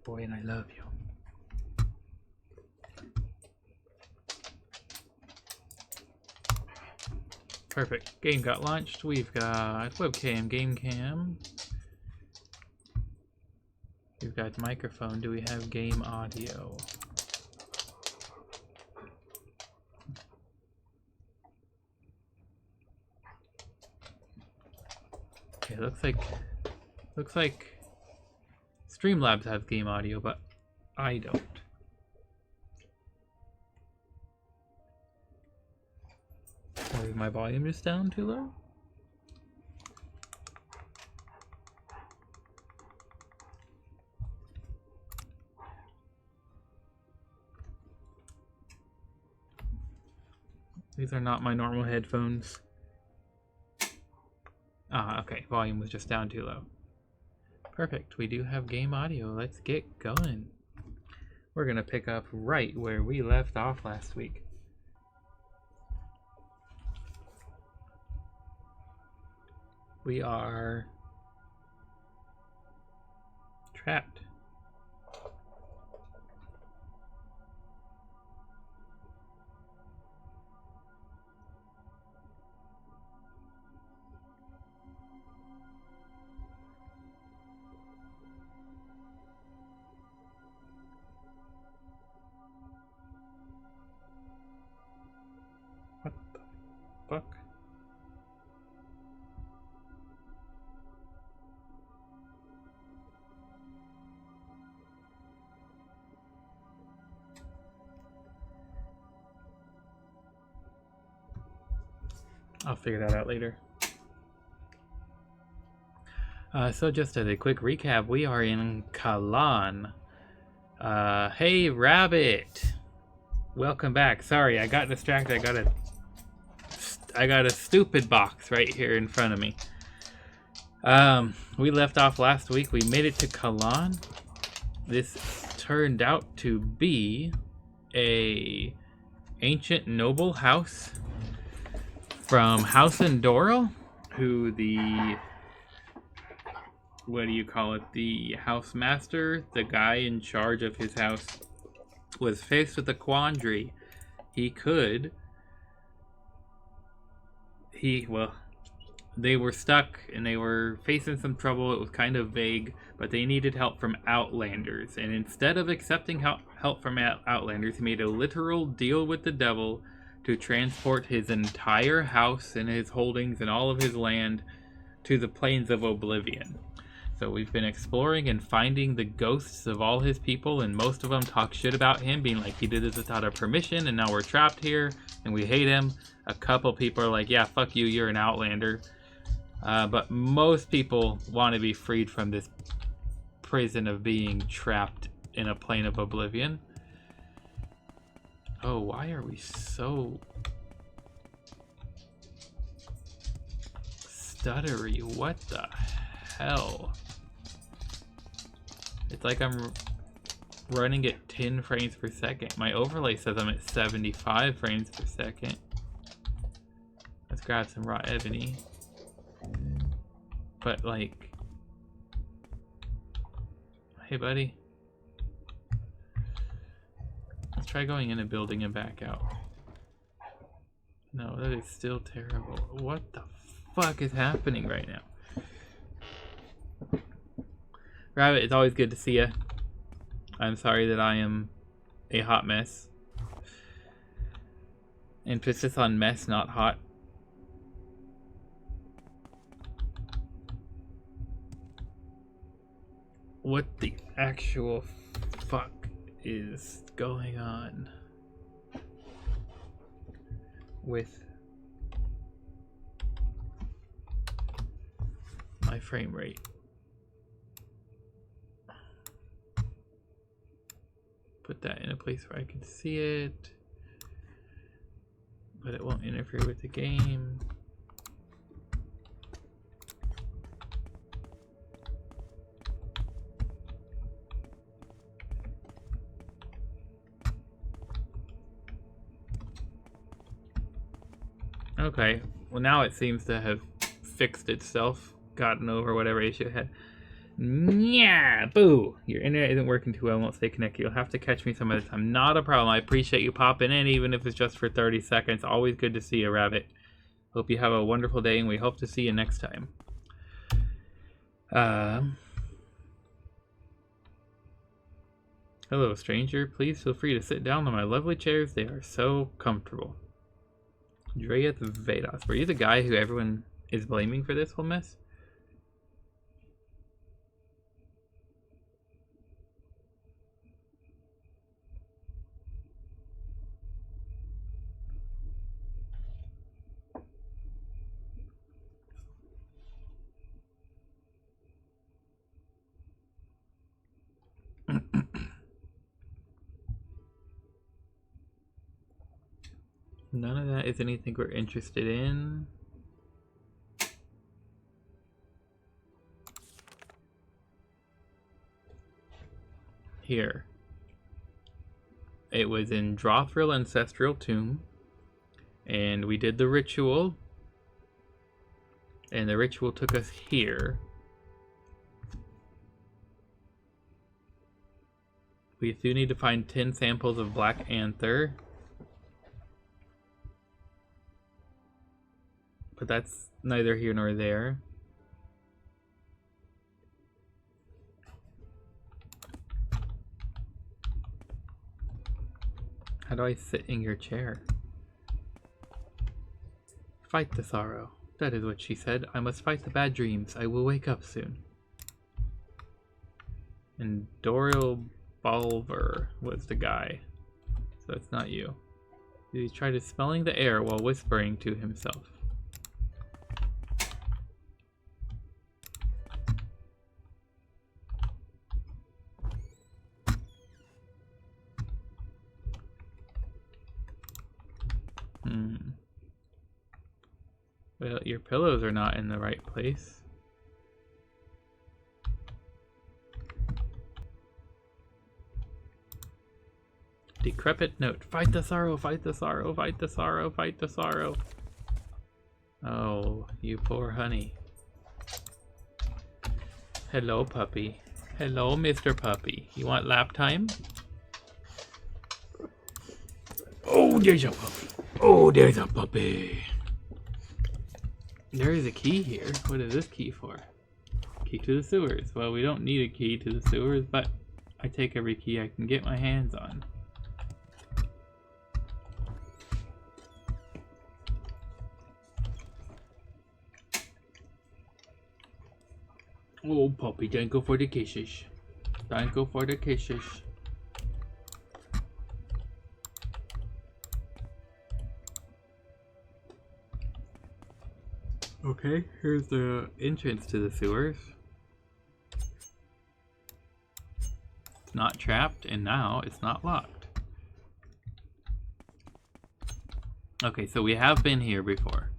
boy, and I love you. Perfect. Game got launched. We've got webcam, game cam. We've got microphone. Do we have game audio? Okay, looks like Streamlabs have game audio, but I don't. Or is my volume just down too low? These are not my normal headphones. Ah, okay. Volume was just down too low. Perfect. We do have game audio. Let's get going. We're going to pick up right where we left off last week. We are trapped. What the fuck? I'll figure that out later. So just as a quick recap, we are in Khalaan. Hey Rabbit! Welcome back. Sorry, I got distracted. I got a stupid box right here in front of me. We left off last week. We made it to Khalaan. This turned out to be a ancient noble house from House Endoro, who the, what do you call it, the house master, the guy in charge of his house, was faced with a quandary. They were stuck and they were facing some trouble. It was kind of vague, but they needed help from outlanders. And instead of accepting help from outlanders, he made a literal deal with the devil to transport his entire house and his holdings and all of his land to the plains of Oblivion. So we've been exploring and finding the ghosts of all his people, and most of them talk shit about him, being like he did this without our permission and now we're trapped here and we hate him. A couple people are like, yeah, fuck you, you're an outlander. But most people want to be freed from this prison of being trapped in a plane of Oblivion. Oh, why are we so stuttery? What the hell? It's like I'm running at 10 frames per second. My overlay says I'm at 75 frames per second. Let's grab some raw ebony. But like, hey buddy. Let's try going in a building and back out. No, that is still terrible. What the fuck is happening right now? Rabbit, it's always good to see you. I'm sorry that I am a hot mess. Emphasis on mess, not hot. What the actual fuck is going on with my frame rate? Put that in a place where I can see it, but it won't interfere with the game. Okay, well now it seems to have fixed itself, gotten over whatever issue it had. Yeah, boo! Your internet isn't working too well, won't stay connected. You'll have to catch me some other time. Not a problem. I appreciate you popping in, even if it's just for 30 seconds. Always good to see you, Rabbit. Hope you have a wonderful day, and we hope to see you next time. Hello, stranger. Please feel free to sit down on my lovely chairs. They are so comfortable. Dreyeth Vados. Were you the guy who everyone is blaming for this whole mess? None of that is anything we're interested in. Here. It was in Drathril Ancestral Tomb. And we did the ritual. And the ritual took us here. We do need to find 10 samples of Black Anther. But that's neither here nor there. How do I sit in your chair? Fight the sorrow. That is what she said. I must fight the bad dreams. I will wake up soon. And Doril Balver was the guy. So it's not you. He tried smelling the air while whispering to himself. Well, your pillows are not in the right place. Decrepit note. Fight the sorrow, fight the sorrow, fight the sorrow, fight the sorrow. Oh, you poor honey. Hello, puppy. Hello, Mr. Puppy. You want lap time? Oh, there's a puppy. Oh, there's a puppy. There is a key here. What is this key for? Key to the sewers. Well, we don't need a key to the sewers, but I take every key I can get my hands on. Oh, puppy, don't go for the kisses. Don't go for the kisses. Okay, here's the entrance to the sewers. It's not trapped, and now it's not locked. Okay, so we have been here before.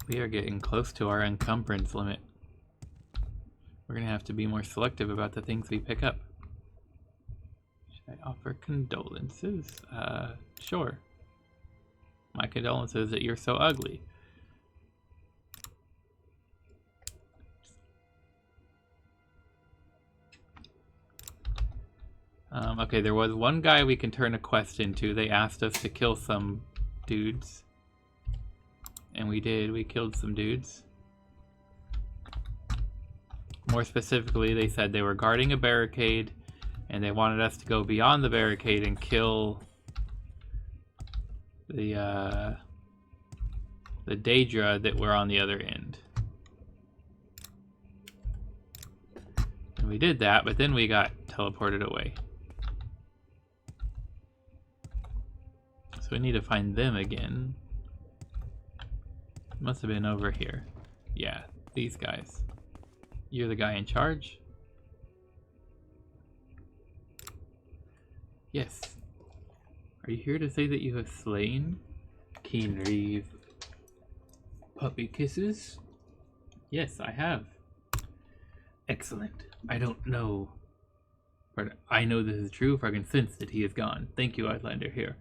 We are getting close to our encumbrance limit. We're gonna have to be more selective about the things we pick up. Should I offer condolences? Sure. My condolences that you're so ugly. Okay, there was one guy we can turn a quest into. They asked us to kill some dudes. And we did. We killed some dudes. More specifically, they said they were guarding a barricade, and they wanted us to go beyond the barricade and kill the Daedra that were on the other end. And we did that, but then we got teleported away. So we need to find them again. Must have been over here. Yeah, these guys. You're the guy in charge? Yes. Are you here to say that you have slain Keenreeve? Puppy kisses? Yes, I have. Excellent. I don't know, but I know this is true, for I can sense that he is gone. Thank you, Outlander. Here.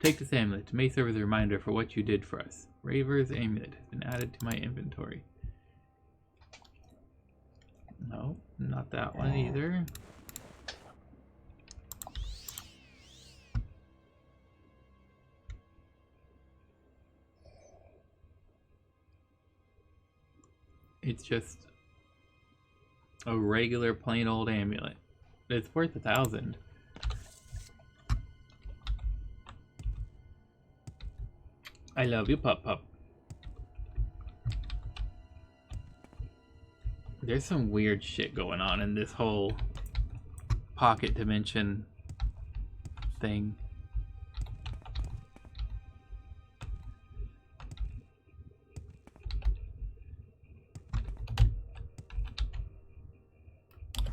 Take this amulet. It may serve as a reminder for what you did for us. Raver's amulet has been added to my inventory. No, not that one either. It's just a regular plain old amulet. It's worth 1,000. I love you, Pup Pup. There's some weird shit going on in this whole pocket dimension thing.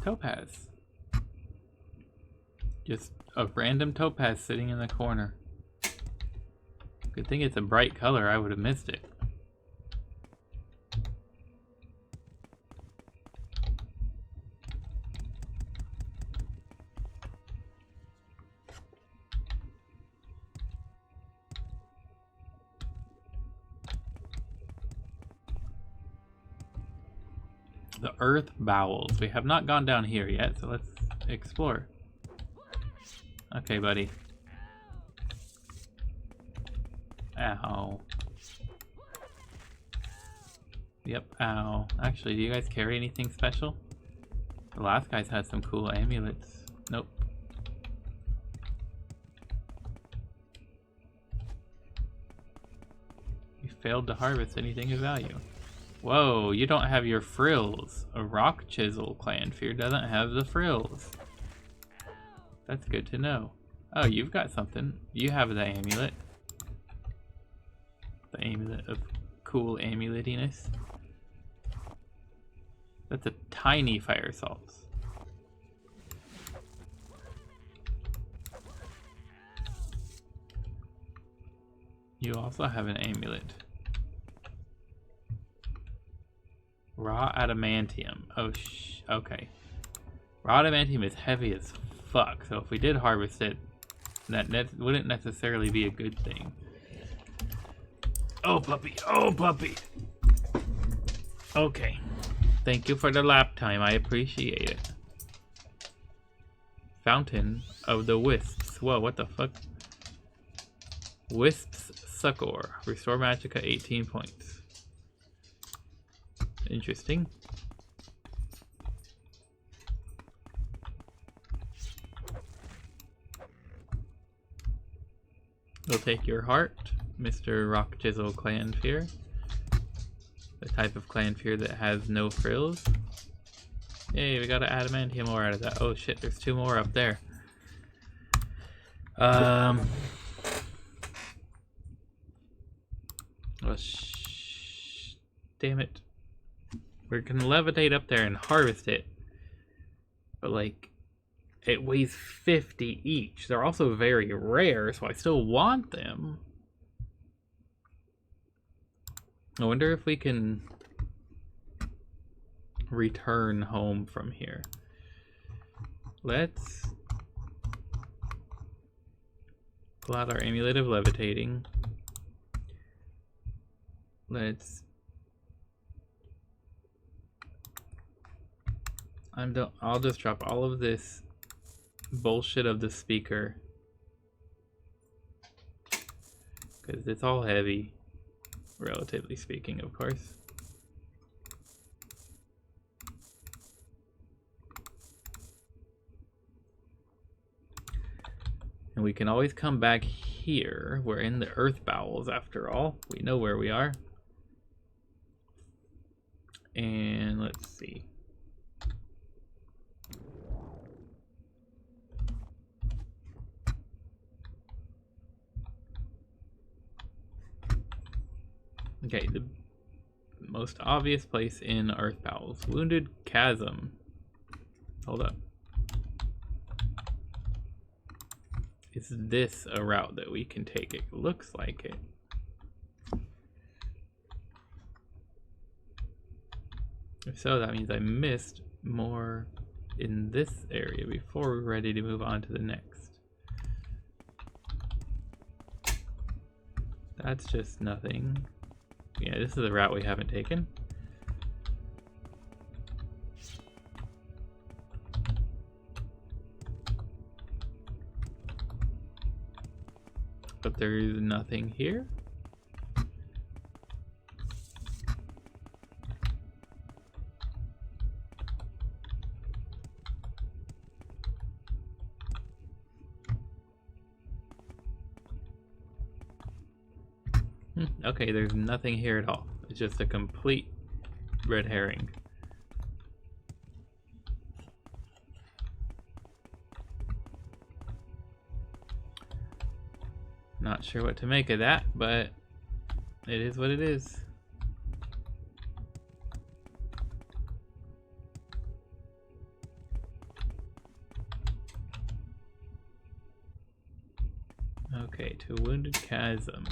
Topaz. Just a random topaz sitting in the corner. Good thing it's a bright color, I would have missed it. The earth bowels. We have not gone down here yet, so let's explore. Okay, buddy. Ow. Yep, ow. Actually, do you guys carry anything special? The last guy's had some cool amulets. Nope. You failed to harvest anything of value. Whoa, you don't have your frills. A rock chisel Clannfear doesn't have the frills. That's good to know. Oh, you've got something. You have the amulet. The amulet of cool amuletiness. That's a tiny fire salt. You also have an amulet. Raw adamantium. Oh, okay. Raw adamantium is heavy as fuck, so if we did harvest it, that wouldn't necessarily be a good thing. Oh, puppy. Oh, puppy. Okay. Thank you for the lap time. I appreciate it. Fountain of the Wisps. Whoa, what the fuck? Wisps Succor. Restore Magicka 18 points. Interesting. We'll take your heart, Mr. Rock Chisel Clannfear. The type of Clannfear that has no frills. Yay, we got an adamantium ore out of that. Oh shit, there's 2 more up there. Oh, damn it. We're gonna levitate up there and harvest it. But like, it weighs 50 each. They're also very rare, so I still want them. I wonder if we can return home from here. Let's pull out our amulet of levitating. I'll just drop all of this bullshit of the speaker, because it's all heavy, relatively speaking, of course. And we can always come back here. We're in the earth bowels after all. We know where we are. And let's see. Okay, the most obvious place in Earth Bowels. Wounded Chasm. Hold up. Is this a route that we can take? It looks like it. If so, that means I missed more in this area before we're ready to move on to the next. That's just nothing. Yeah, this is a route we haven't taken. But there is nothing here. Okay, there's nothing here at all. It's just a complete red herring. Not sure what to make of that, but it is what it is. Okay, to Wounded Chasm.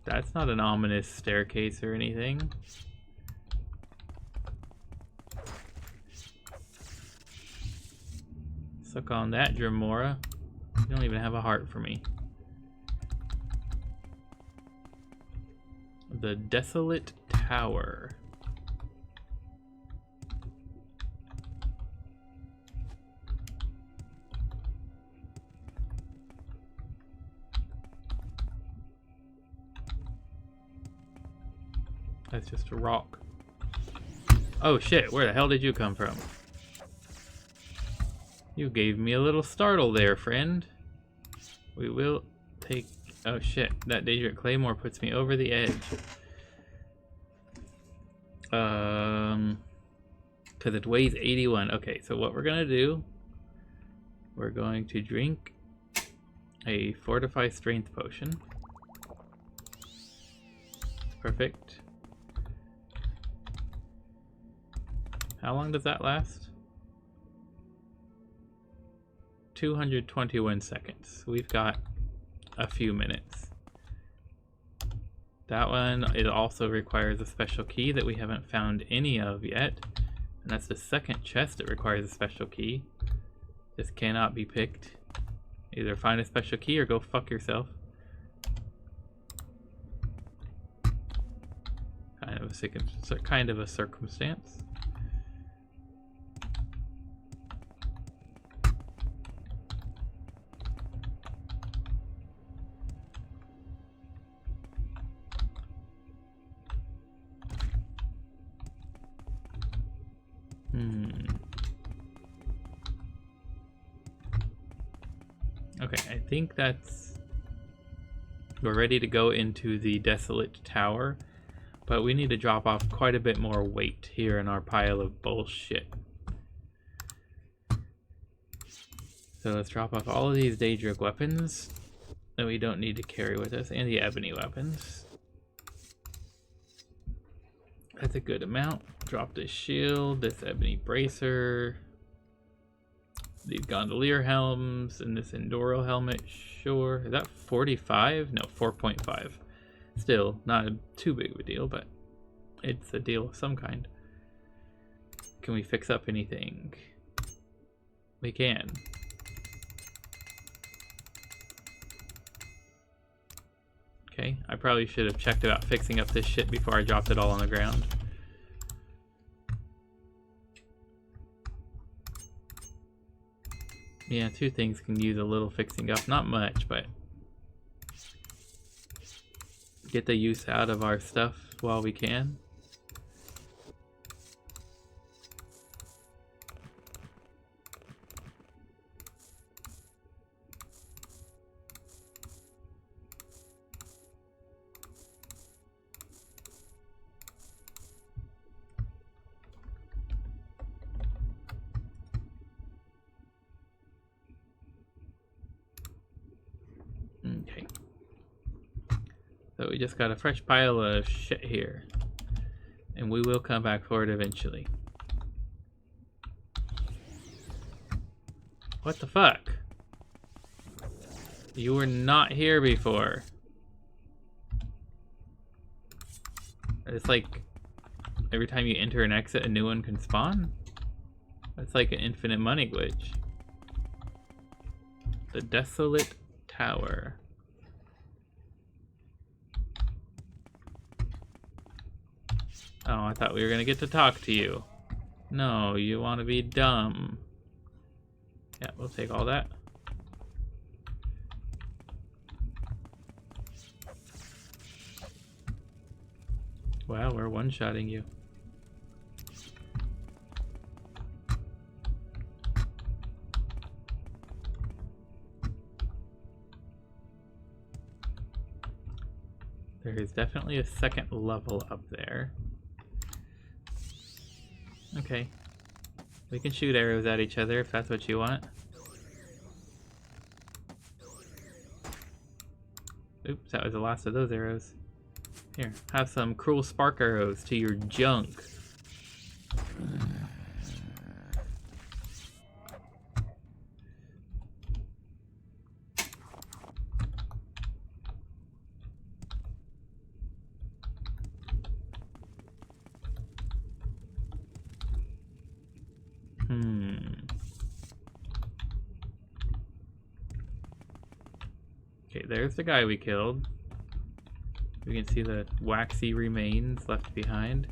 That's not an ominous staircase or anything. Suck on that, Dremora. You don't even have a heart for me. The Desolate Tower. That's just a rock. Oh shit, where the hell did you come from? You gave me a little startle there, friend. We will take... Oh shit, that Daedric Claymore puts me over the edge. Because it weighs 81. Okay, so what we're gonna do... We're going to drink a Fortify Strength Potion. Perfect. How long does that last? 221 seconds. We've got a few minutes. That one, it also requires a special key that we haven't found any of yet. And that's the second chest that requires a special key. This cannot be picked. Either find a special key or go fuck yourself. Kind of a circumstance. Okay, I think that's... We're ready to go into the Desolate Tower, but we need to drop off quite a bit more weight here in our pile of bullshit. So let's drop off all of these Daedric weapons that we don't need to carry with us, and the ebony weapons. That's a good amount. Drop this shield, this ebony bracer, these gondolier helms, and this Enduro helmet. Sure. Is that 45? No, 4.5. Still, not too big of a deal, but it's a deal of some kind. Can we fix up anything? We can. Okay, I probably should have checked about fixing up this shit before I dropped it all on the ground. Yeah, two things can use a little fixing up. Not much, but get the use out of our stuff while we can. Okay. So we just got a fresh pile of shit here. And we will come back for it eventually. What the fuck? You were not here before. It's like every time you enter and exit, a new one can spawn? That's like an infinite money glitch. The Desolate tower. Oh, I thought we were gonna get to talk to you. No, you want to be dumb. Yeah, we'll take all that. Wow, we're one-shotting you. There is definitely a second level up there. Okay. We can shoot arrows at each other if that's what you want. Oops, that was the last of those arrows. Here, have some cruel spark arrows to your junk. Okay, there's the guy we killed. We can see the waxy remains left behind.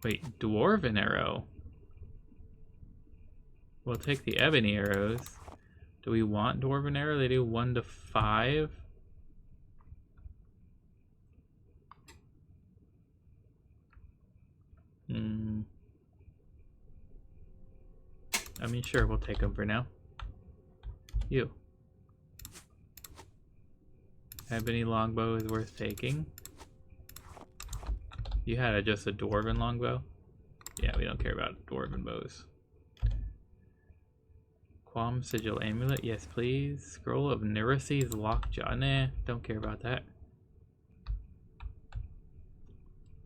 Wait, dwarven arrow. We'll take the ebony arrows. Do we want dwarven arrow? They do 1 to 5. I mean, sure, we'll take them for now. You. Ebony longbow is worth taking. You had just a dwarven longbow? Yeah, we don't care about dwarven bows. Qualm Sigil Amulet, yes please. Scroll of Nerese's Lockjaw, nah, don't care about that.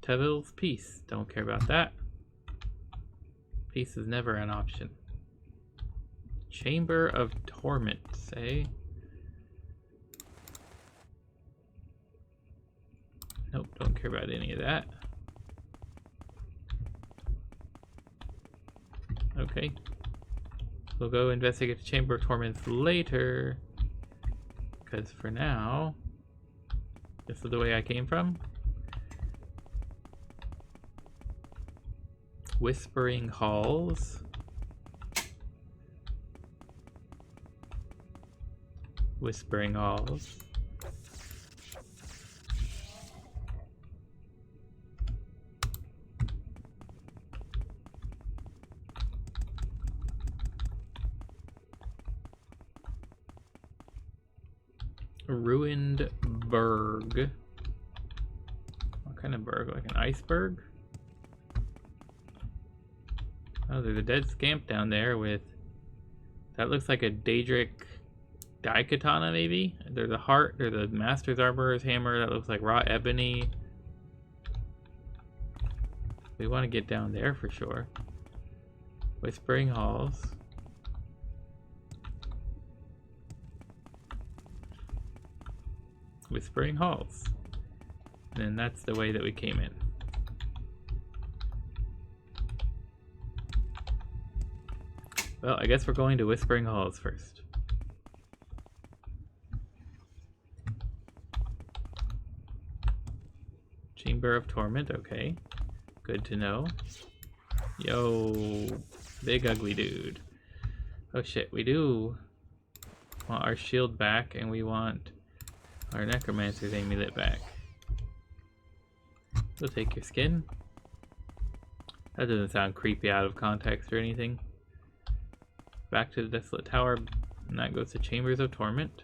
Tevil's Peace, don't care about that. Peace is never an option. Chamber of Torment, say. Nope, don't care about any of that. Okay. We'll go investigate the Chamber of Torments later. Because for now, this is the way I came from. Whispering Halls. Whispering Halls. Ruined Berg. What kind of berg? Like an iceberg? Oh, there's a dead scamp down there with... That looks like a Daedric Daikatana, maybe? There's a heart, there's a Master's Armorer's Hammer that looks like raw ebony. We want to get down there for sure. Whispering Halls. Whispering Halls. And then that's the way that we came in. Well, I guess we're going to Whispering Halls first. Chamber of Torment, okay. Good to know. Yo, big ugly dude. Oh shit, we do want our shield back and we want our Necromancer's Amulet back. We'll take your skin. That doesn't sound creepy out of context or anything. Back to the Desolate Tower, and that goes to Chambers of Torment.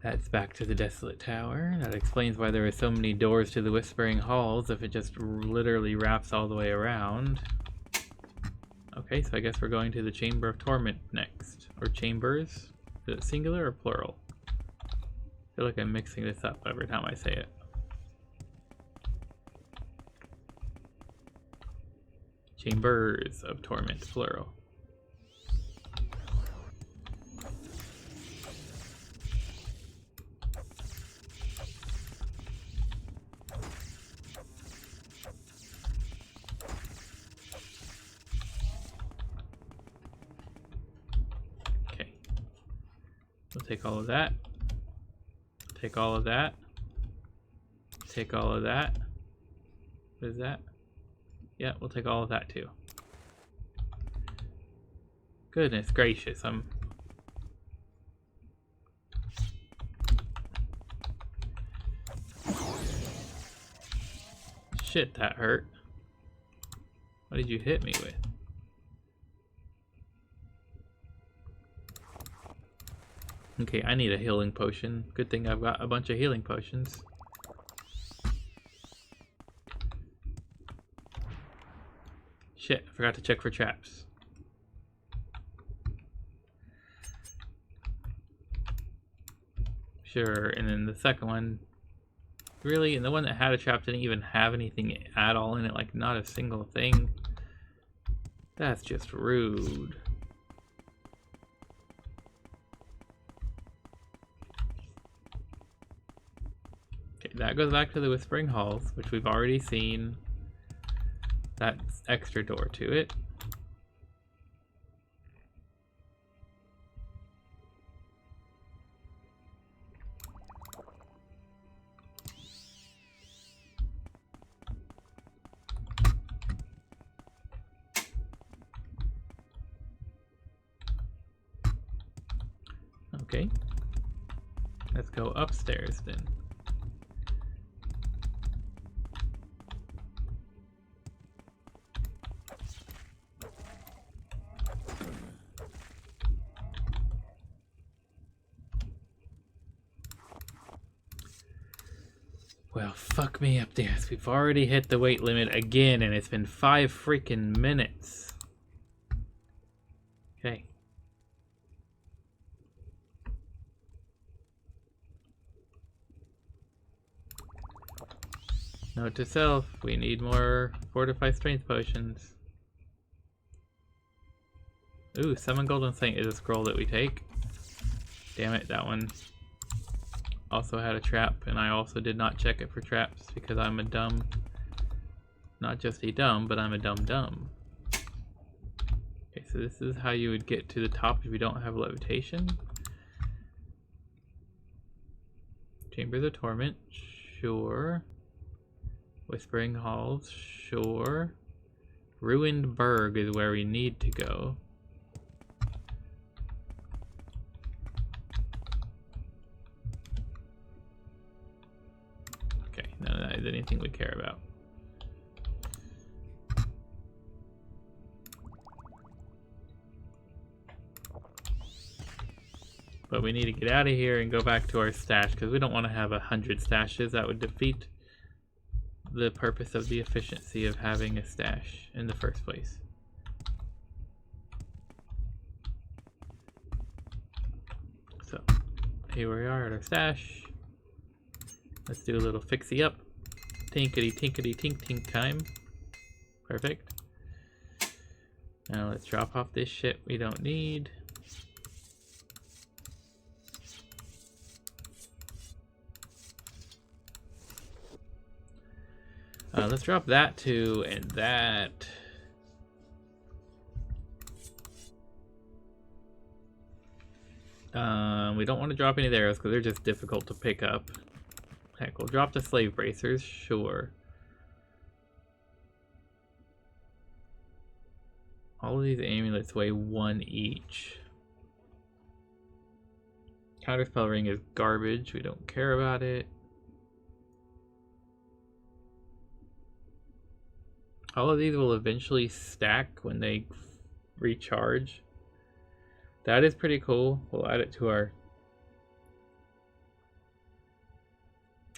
That's back to the Desolate Tower. That explains why there were so many doors to the Whispering Halls if it just literally wraps all the way around. Okay, so I guess we're going to the Chamber of Torment next. Or chambers? Is it singular or plural? I feel like I'm mixing this up every time I say it. Chambers of Torment, plural. Okay. We'll take all of that. Take all of that. Take all of that. What is that? Yeah, we'll take all of that too. Goodness gracious, Shit, that hurt. What did you hit me with? Okay, I need a healing potion. Good thing I've got a bunch of healing potions. Shit, I forgot to check for traps. Sure, and then the second one, really, and the one that had a trap didn't even have anything at all in it, like not a single thing. That's just rude. Okay, that goes back to the Whispering Halls, which we've already seen. That extra door to it. Okay. Let's go upstairs then. Well, fuck me up there. We've already hit the weight limit again, and it's been 5 freaking minutes. Okay. Note to self, we need more fortified strength potions. Ooh, summon golden saint is a scroll that we take. Damn it, that one also had a trap, and I also did not check it for traps because I'm a dumb, not just a dumb, but I'm a dumb. Okay, so this is how you would get to the top if you don't have levitation. Chambers of Torment, sure. Whispering Halls, sure. Ruined Burg is where we need to go. Okay, none of that is anything we care about. But we need to get out of here and go back to our stash because we don't want to have 100 stashes. That would defeat the purpose of the efficiency of having a stash in the first place. So here we are at our stash. Let's do a little fixie up. Tinkety tinkety tink tink time. Perfect. Now let's drop off this shit we don't need. Let's drop that too, and that. We don't want to drop any of the arrows because they're just difficult to pick up. Heck, we'll drop the slave bracers, sure. All of these amulets weigh 1 each. Counterspell ring is garbage, we don't care about it. All of these will eventually stack when they recharge. That is pretty cool. We'll add it to our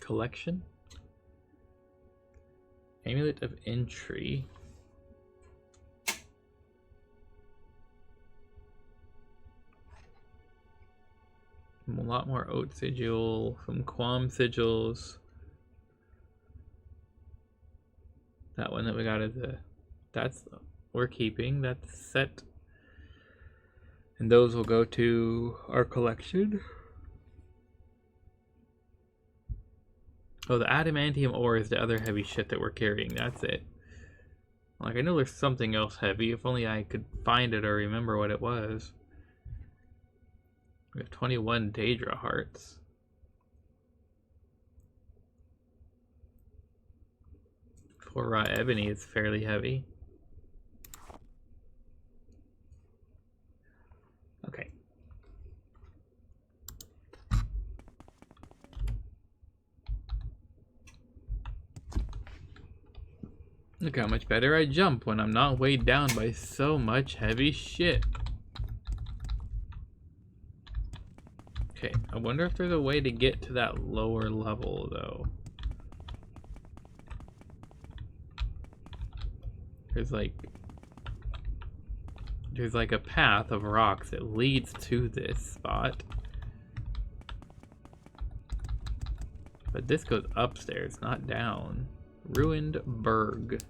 collection. Amulet of Entry. A lot more oat sigil, some quam sigils. That one that we got that's we're keeping, that's set. And those will go to our collection. Oh, the adamantium ore is the other heavy shit that we're carrying, that's it. Like, I know there's something else heavy, if only I could find it or remember what it was. We have 21 Daedra hearts. For raw ebony, it's fairly heavy. Okay. Look how much better I jump when I'm not weighed down by so much heavy shit. Okay, I wonder if there's a way to get to that lower level, though. There's like a path of rocks that leads to this spot. But this goes upstairs, not down. Ruined Berg.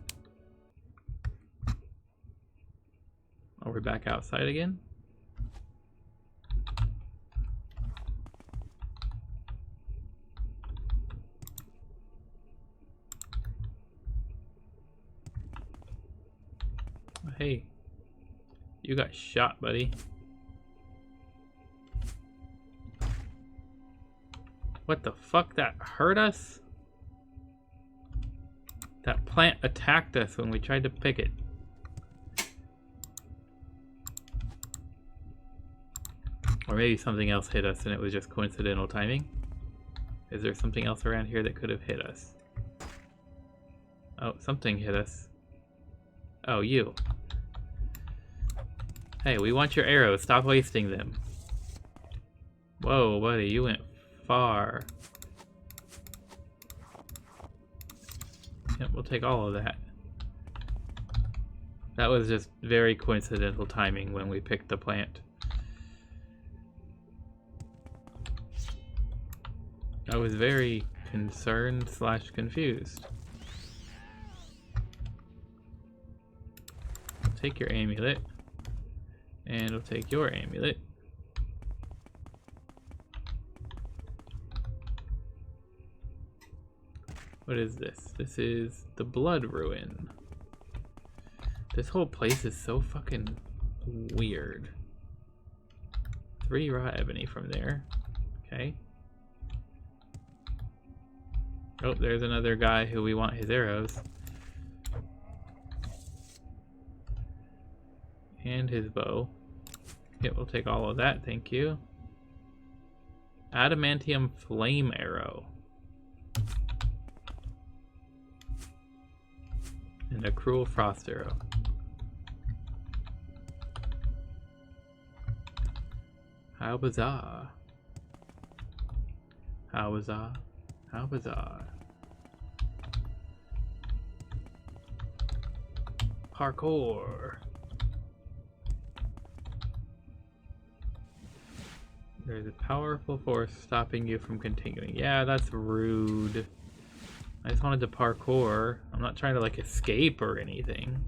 Oh, we're back outside again? Hey, you got shot, buddy. What the fuck? That hurt us? That plant attacked us when we tried to pick it. Or maybe something else hit us and it was just coincidental timing. Is there something else around here that could have hit us? Oh, something hit us. Oh, you. Hey, we want your arrows. Stop wasting them. Whoa, buddy, you went far. Yep, we'll take all of that. That was just very coincidental timing when we picked the plant. I was very concerned / confused. I'll take your amulet. And I'll take your amulet. What is this? This is the Blood Ruin. This whole place is so fucking weird. 3 raw ebony from there. Okay. Oh, there's another guy who we want his arrows. And his bow. Yeah, we'll take all of that, thank you. Adamantium flame arrow. And a cruel frost arrow. How bizarre. How bizarre. How bizarre. Parkour. There's a powerful force stopping you from continuing. Yeah, that's rude. I just wanted to parkour. I'm not trying to like escape or anything.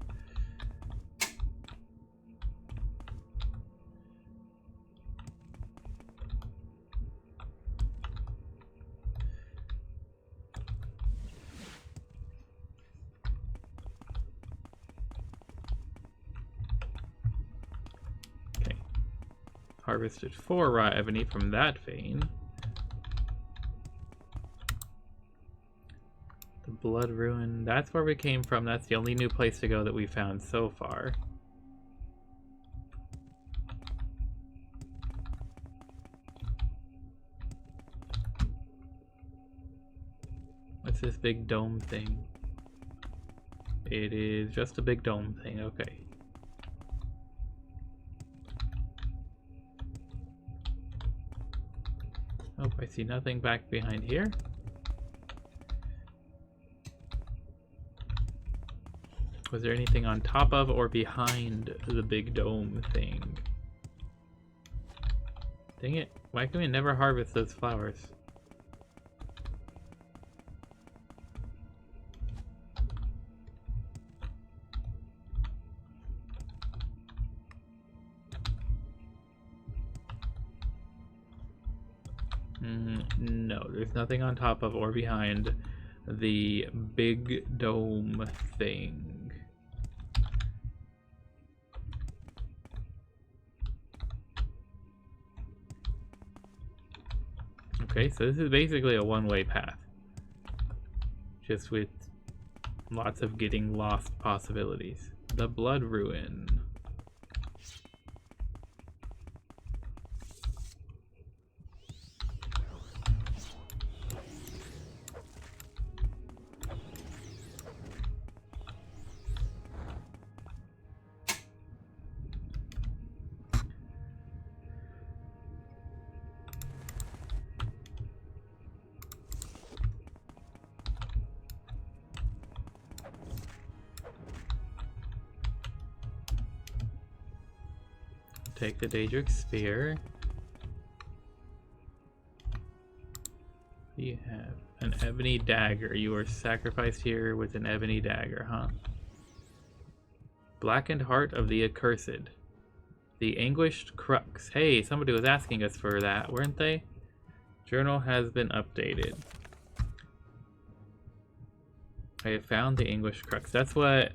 Harvested 4 raw ebony from that vein. The Blood Ruin, that's where we came from. That's the only new place to go that we found so far. What's this big dome thing? It is just a big dome thing, okay. Oh, I see nothing back behind here. Was there anything on top of or behind the big dome thing? Dang it. Why can we never harvest those flowers? No, there's nothing on top of or behind the big dome thing. Okay, so this is basically a one-way path. Just with lots of getting lost possibilities. The Blood Ruin. Take the Daedric Spear. You have an ebony dagger. You are sacrificed here with an ebony dagger, huh? Blackened Heart of the Accursed. The Anguished Crux. Hey, somebody was asking us for that, weren't they? Journal has been updated. I have found the Anguished Crux. That's what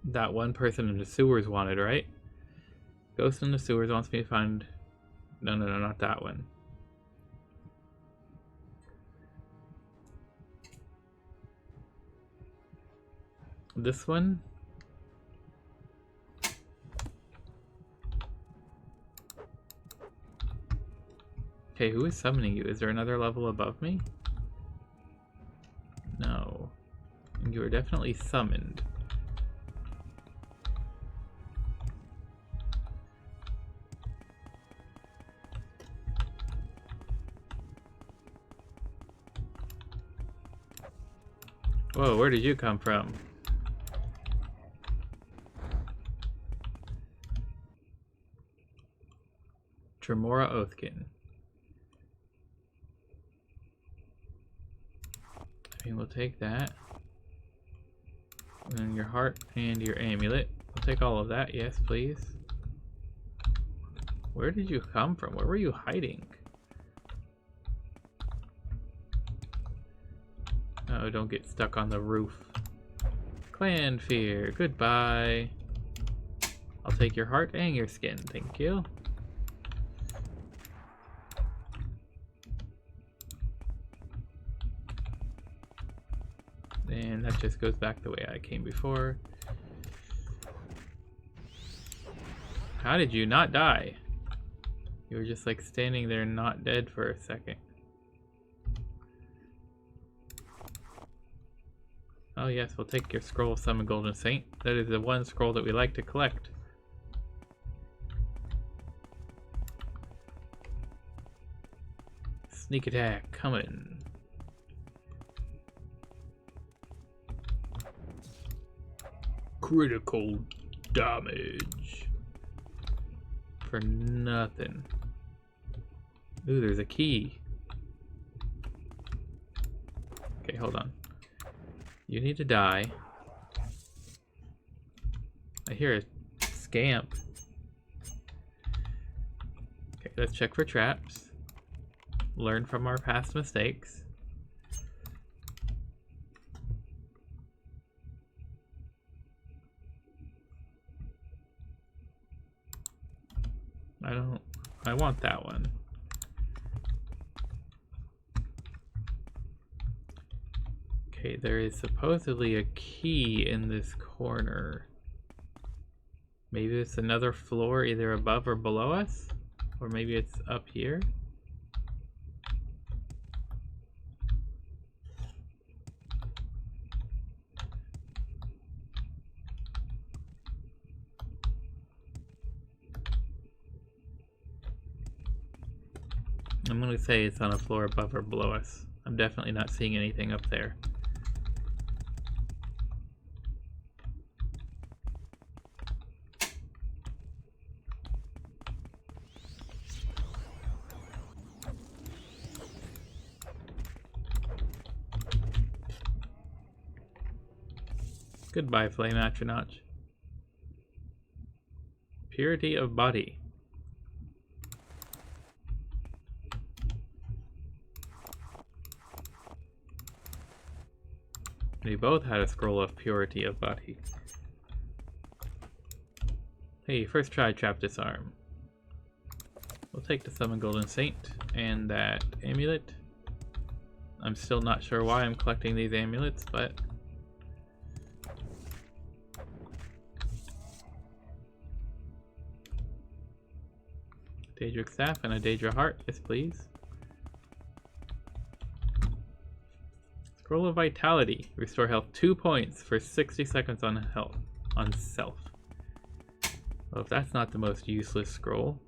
that one person in the sewers wanted, right? Ghost in the Sewers wants me to find... No, not that one. This one? Okay, who is summoning you? Is there another level above me? No. You are definitely summoned. Whoa, where did you come from? Tremora Oathkin. I mean, we'll take that. And your heart and your amulet. We'll take all of that, yes, please. Where did you come from? Where were you hiding? Oh, don't get stuck on the roof. Clan Fear, goodbye. I'll take your heart and your skin, thank you. And that just goes back the way I came before. How did you not die? You were just like standing there not dead for a second. Oh yes, we'll take your scroll of Summon Golden Saint. That is the one scroll that we like to collect. Sneak attack coming. Critical damage. For nothing. Ooh, there's a key. Okay, hold on. You need to die. I hear a scamp. Okay, let's check for traps. Learn from our past mistakes. I want that one. Okay, there is supposedly a key in this corner. Maybe it's another floor either above or below us? Or maybe it's up here? I'm gonna say it's on a floor above or below us. I'm definitely not seeing anything up there. Goodbye, Flame Atronach. Purity of body. We both had a scroll of purity of body. Hey, first try trap disarm. We'll take the Summon Golden Saint and that amulet. I'm still not sure why I'm collecting these amulets, but Daedric Staff and a Daedra Heart, yes please. Scroll of Vitality. Restore health 2 points for 60 seconds on health on self. Well, if that's not the most useless scroll.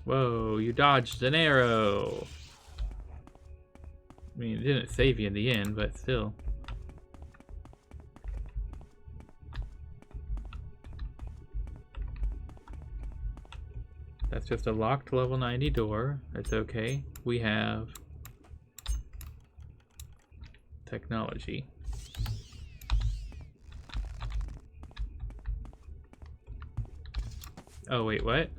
Whoa, you dodged an arrow! I mean, it didn't save you in the end, but still. That's just a locked level 90 door. That's okay. We have technology. Oh, wait, what?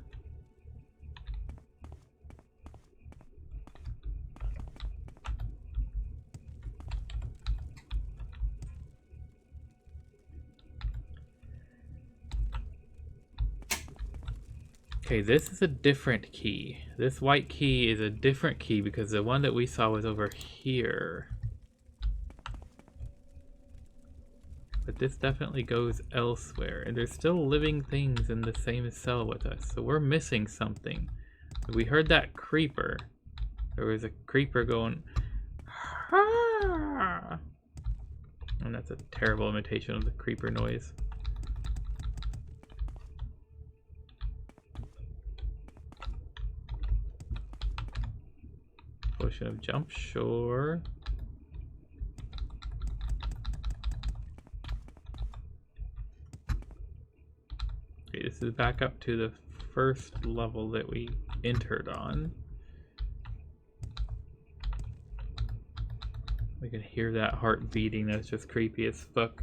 Okay, this is a different key. This white key is a different key because the one that we saw was over here. But this definitely goes elsewhere, and there's still living things in the same cell with us, so we're missing something. We heard that creeper. There was a creeper going, "Ah!" And that's a terrible imitation of the creeper noise. Potion of jump, sure. Okay, this is back up to the first level that we entered on. We can hear that heart beating. That's just creepy as fuck.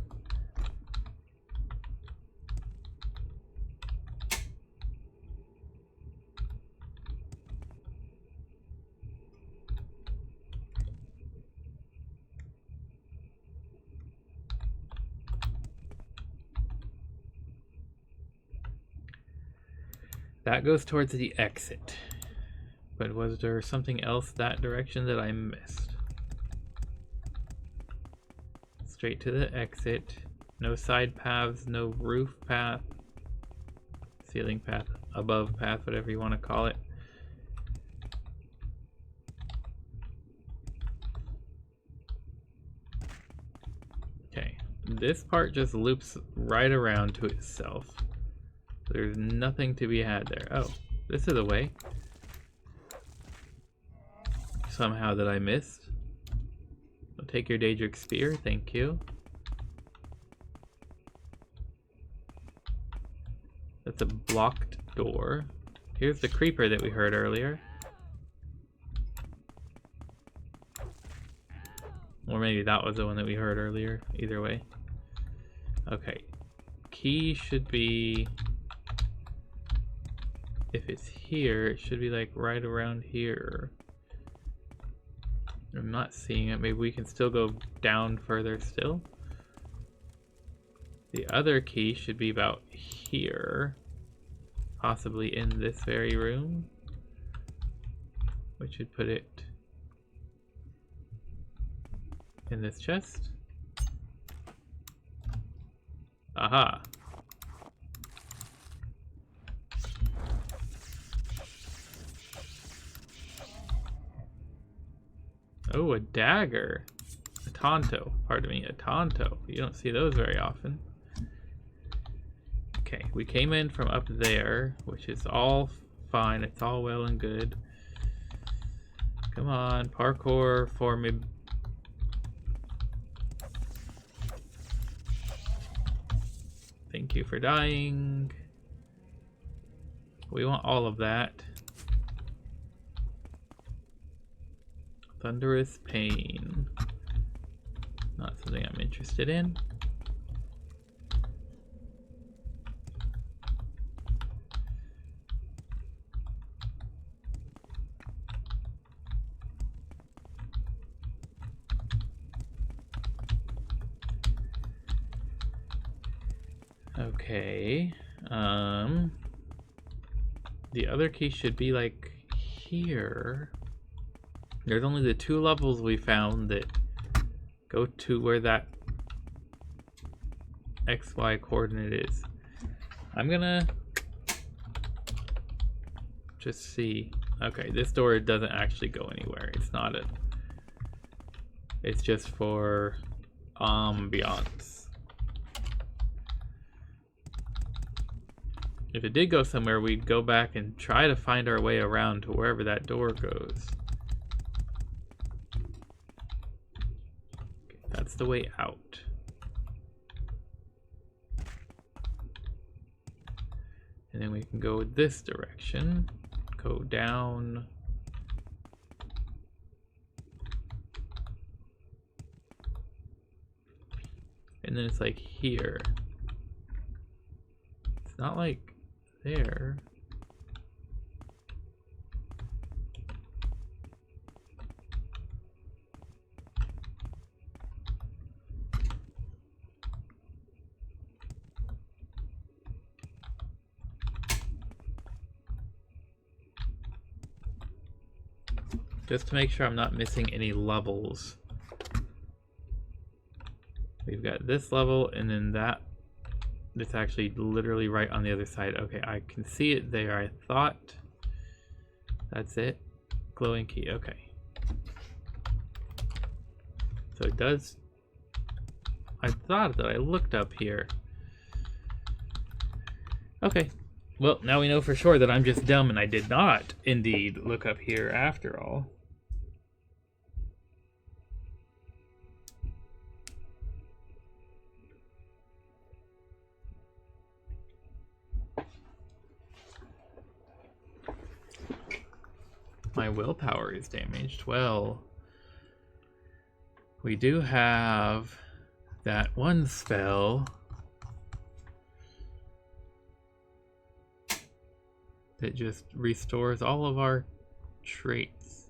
That goes towards the exit. But was there something else that direction that I missed? Straight to the exit. No side paths, no roof path. Ceiling path, above path, whatever you want to call it. Okay, this part just loops right around to itself. There's nothing to be had there. Oh, this is a way. Somehow that I missed. I'll take your Daedric Spear, thank you. That's a blocked door. Here's the creeper that we heard earlier. Or maybe that was the one that we heard earlier. Either way. Okay. Key should be... If it's here, it should be like right around here. I'm not seeing it. Maybe we can still go down further still. The other key should be about here. Possibly in this very room. Which should put it in this chest. Aha. Oh, a dagger. A Tonto. Pardon me, a Tonto. You don't see those very often. Okay, we came in from up there, which is all fine. It's all well and good. Come on, parkour for me. Thank you for dying. We want all of that. Thunderous pain. Not something I'm interested in. Okay. The other key should be like here. There's only the 2 levels we found that go to where that XY coordinate is. I'm gonna just see. Okay, this door doesn't actually go anywhere. It's not a. It's just for ambiance. If it did go somewhere, we'd go back and try to find our way around to wherever that door goes. Okay, that's the way out. And then we can go this direction, go down. And then it's like here. It's not like there. Just to make sure I'm not missing any levels. We've got this level and then that. It's actually literally right on the other side. Okay, I can see it there. I thought that's it. Glowing key. Okay. So it does. I thought that I looked up here. Okay. Well, now we know for sure that I'm just dumb and I did not indeed look up here after all. My willpower is damaged. Well, we do have that one spell that just restores all of our traits.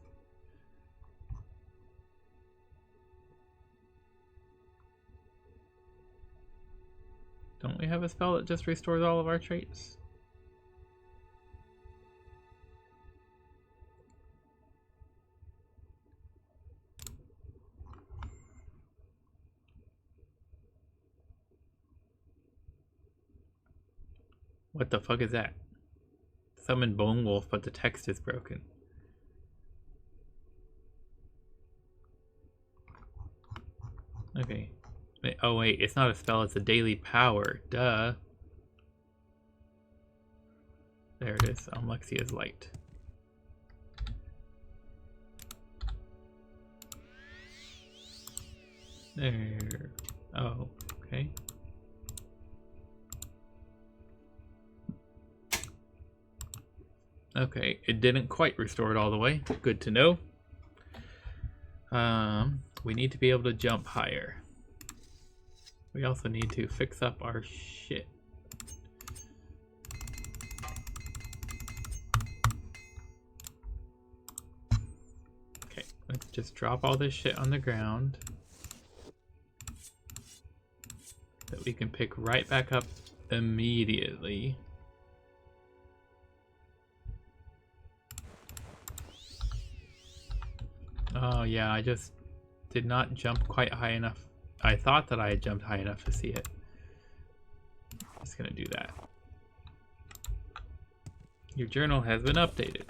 Don't we have a spell that just restores all of our traits? What the fuck is that? Summon Bone Wolf, but the text is broken. Okay. Wait, oh wait, it's not a spell, it's a daily power. Duh. There it is, Lexia's Light. There. Oh, okay. Okay, it didn't quite restore it all the way. Good to know. We need to be able to jump higher. We also need to fix up our shit. Okay, let's just drop all this shit on the ground that we can pick right back up immediately. Oh yeah, I just did not jump quite high enough. I thought that I had jumped high enough to see it. Just gonna do that. Your journal has been updated.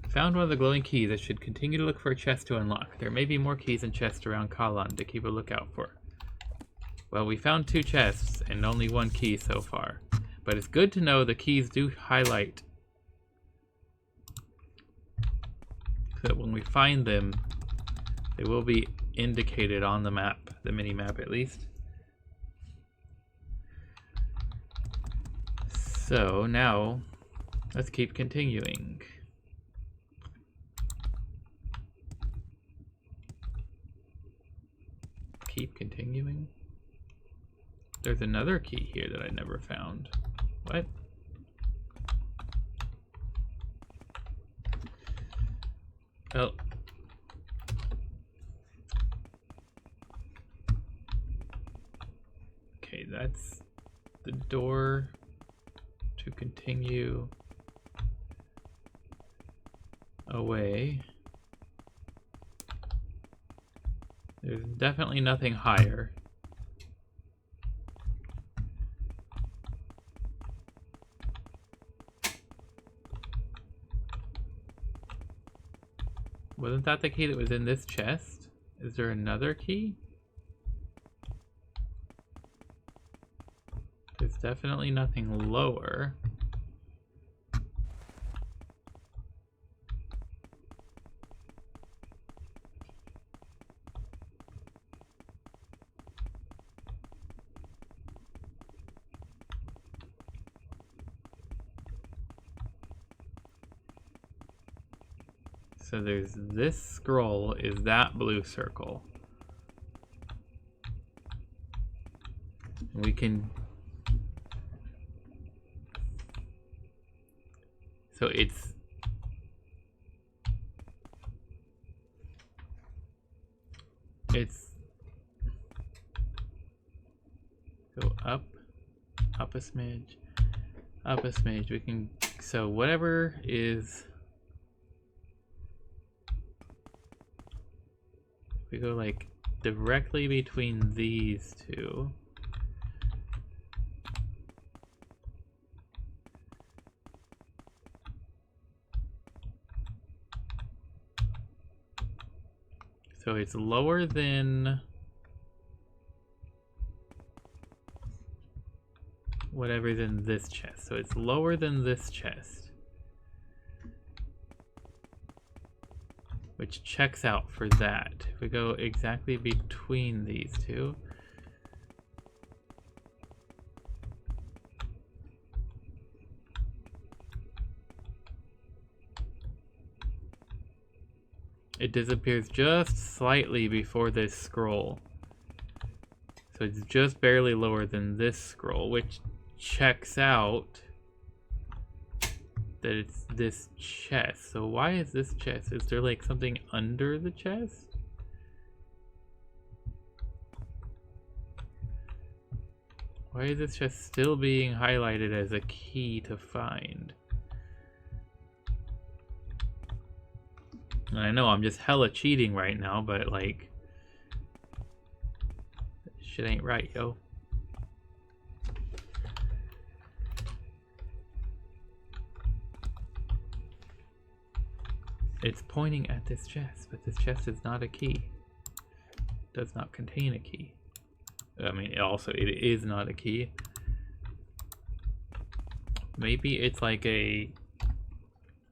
Found one of the glowing keys. I should continue to look for a chest to unlock. There may be more keys and chests around Khalaan to keep a lookout for. Well, we found 2 chests and only 1 key so far. But it's good to know the keys do highlight. So that when we find them, they will be indicated on the map, the mini-map at least. So now, let's keep continuing. Keep continuing? There's another key here that I never found. What? Oh. Okay, that's the door to continue away. There's definitely nothing higher. Wasn't that the key that was in this chest? Is there another key? There's definitely nothing lower. So there's this scroll is that blue circle. We can... So it's... Go up a smidge, up a smidge. We can... So whatever is... We go like directly between these two. So it's lower than whatever's in this chest. So it's lower than this chest, which checks out for that. If we go exactly between these two, it disappears just slightly before this scroll. So it's just barely lower than this scroll, which checks out that it's this chest. So why is this chest? Is there like something under the chest? Why is this chest still being highlighted as a key to find? And I know I'm just hella cheating right now, but like, shit ain't right, yo. It's pointing at this chest, but this chest is not a key. It does not contain a key. I mean, it is not a key. Maybe it's like a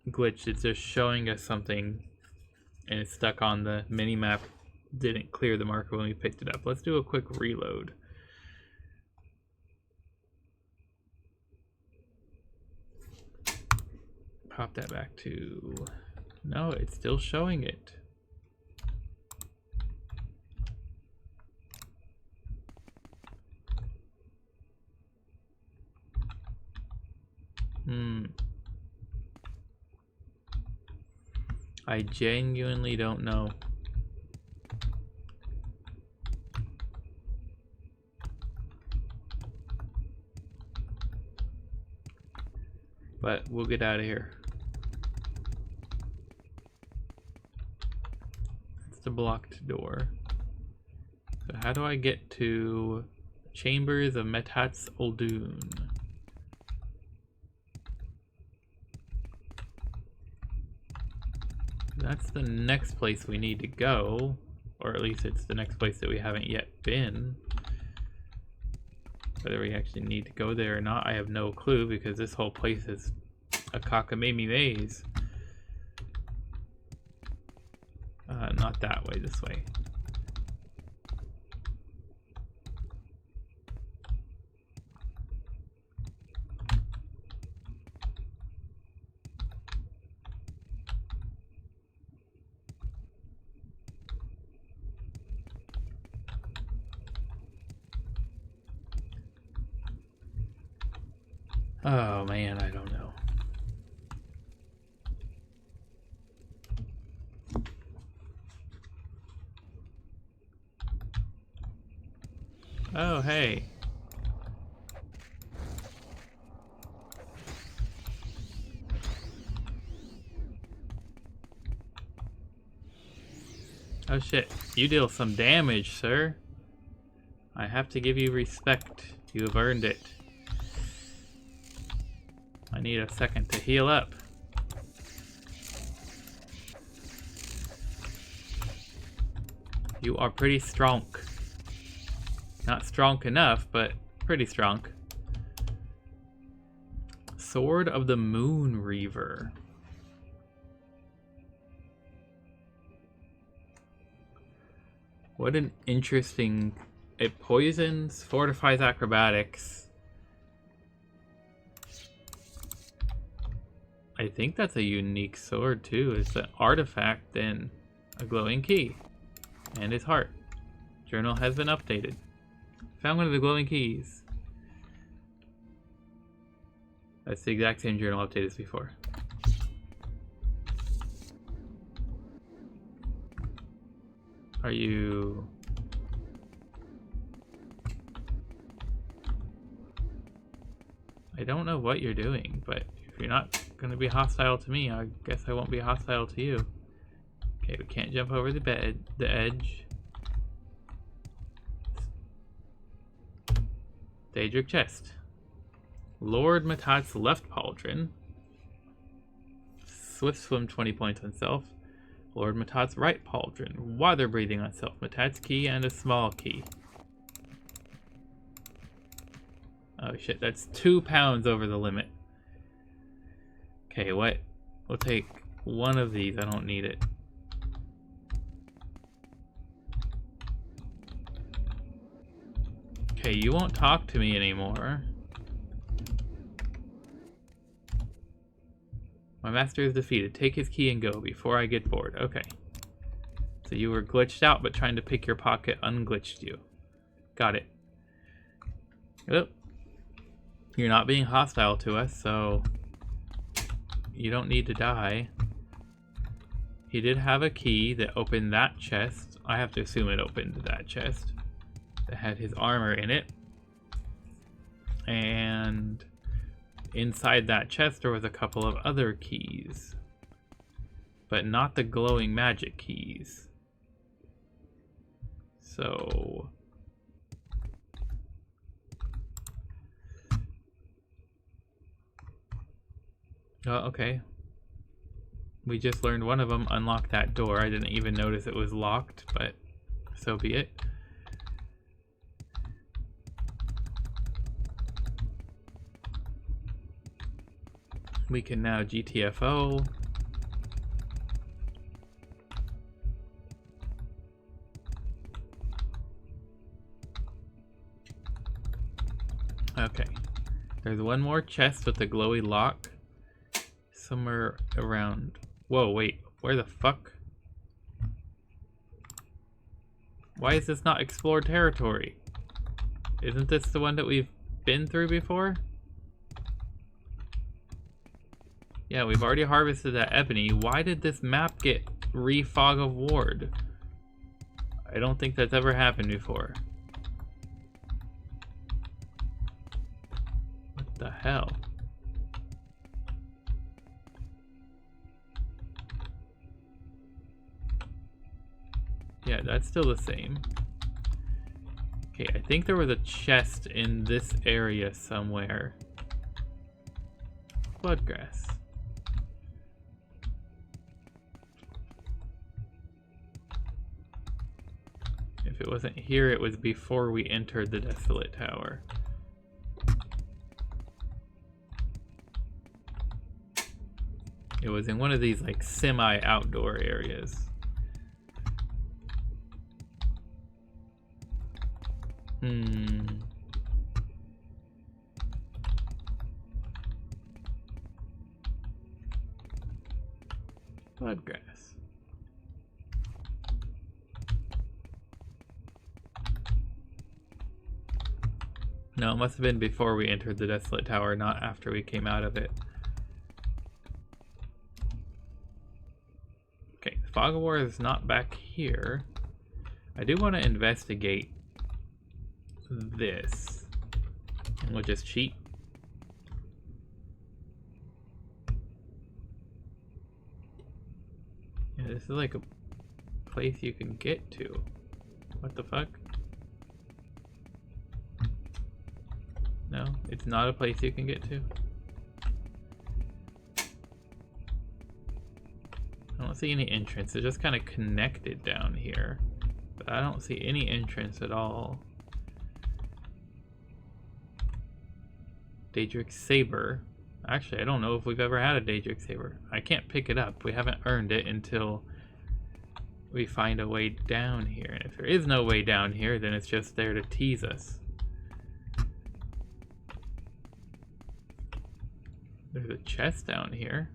glitch. It's just showing us something and it's stuck on the mini-map. Didn't clear the marker when we picked it up. Let's do a quick reload. Pop that back to... No, it's still showing it. I genuinely don't know. But we'll get out of here. It's the blocked door. So how do I get to Chambers of Metat's Uldun? That's the next place we need to go, or at least it's the next place that we haven't yet been. Whether we actually need to go there or not, I have no clue, because this whole place is a cockamamie maze. Not that way, this way. Oh man, I don't know. Oh, hey. Oh shit, you deal some damage, sir. I have to give you respect. You have earned it. I need a second to heal up. You are pretty strong. Not strong enough, but pretty strong. Sword of the Moon Reaver. What an interesting... It poisons, fortifies acrobatics. I think that's a unique sword too. It's an artifact and a glowing key. And his heart. Journal has been updated. Found one of the glowing keys. That's the exact same journal update as before. Are you... I don't know what you're doing, but if you're not going to be hostile to me, I guess I won't be hostile to you. Okay, we can't jump over the edge. Daedric chest. Lord Matat's left pauldron. Swift swim 20 points on self. Lord Matat's right pauldron. Water breathing on self. Matat's key and a small key. Oh shit, that's 2 pounds over the limit. Okay, what? We'll take one of these. I don't need it. Okay, you won't talk to me anymore. My master is defeated. Take his key and go before I get bored. Okay. So you were glitched out, but trying to pick your pocket unglitched you. Got it. Oh. You're not being hostile to us, so you don't need to die. He did have a key that opened that chest. I have to assume it opened that chest. That had his armor in it. And inside that chest there was a couple of other keys. But not the glowing magic keys. So... oh, okay. We just learned one of them unlocked that door. I didn't even notice it was locked, but so be it. We can now GTFO. Okay. There's one more chest with the glowy lock. Somewhere around... whoa, wait. Where the fuck? Why is this not explored territory? Isn't this the one that we've been through before? Yeah, we've already harvested that ebony. Why did this map get re-fog of ward? I don't think that's ever happened before. What the hell? Yeah, that's still the same. Okay, I think there was a chest in this area somewhere. Bloodgrass. If it wasn't here, it was before we entered the Desolate Tower. It was in one of these like semi-outdoor areas. Bloodgrass. No, it must have been before we entered the Desolate Tower, not after we came out of it. Okay, Fog of War is not back here. I do want to investigate this. And we'll just cheat. Yeah, this is like a place you can get to. What the fuck? No, it's not a place you can get to. I don't see any entrance. It's just kind of connected down here. But I don't see any entrance at all. Dahrk Saber. Actually, I don't know if we've ever had a Dahrk Saber. I can't pick it up. We haven't earned it until we find a way down here. And if there is no way down here, then it's just there to tease us. There's a chest down here.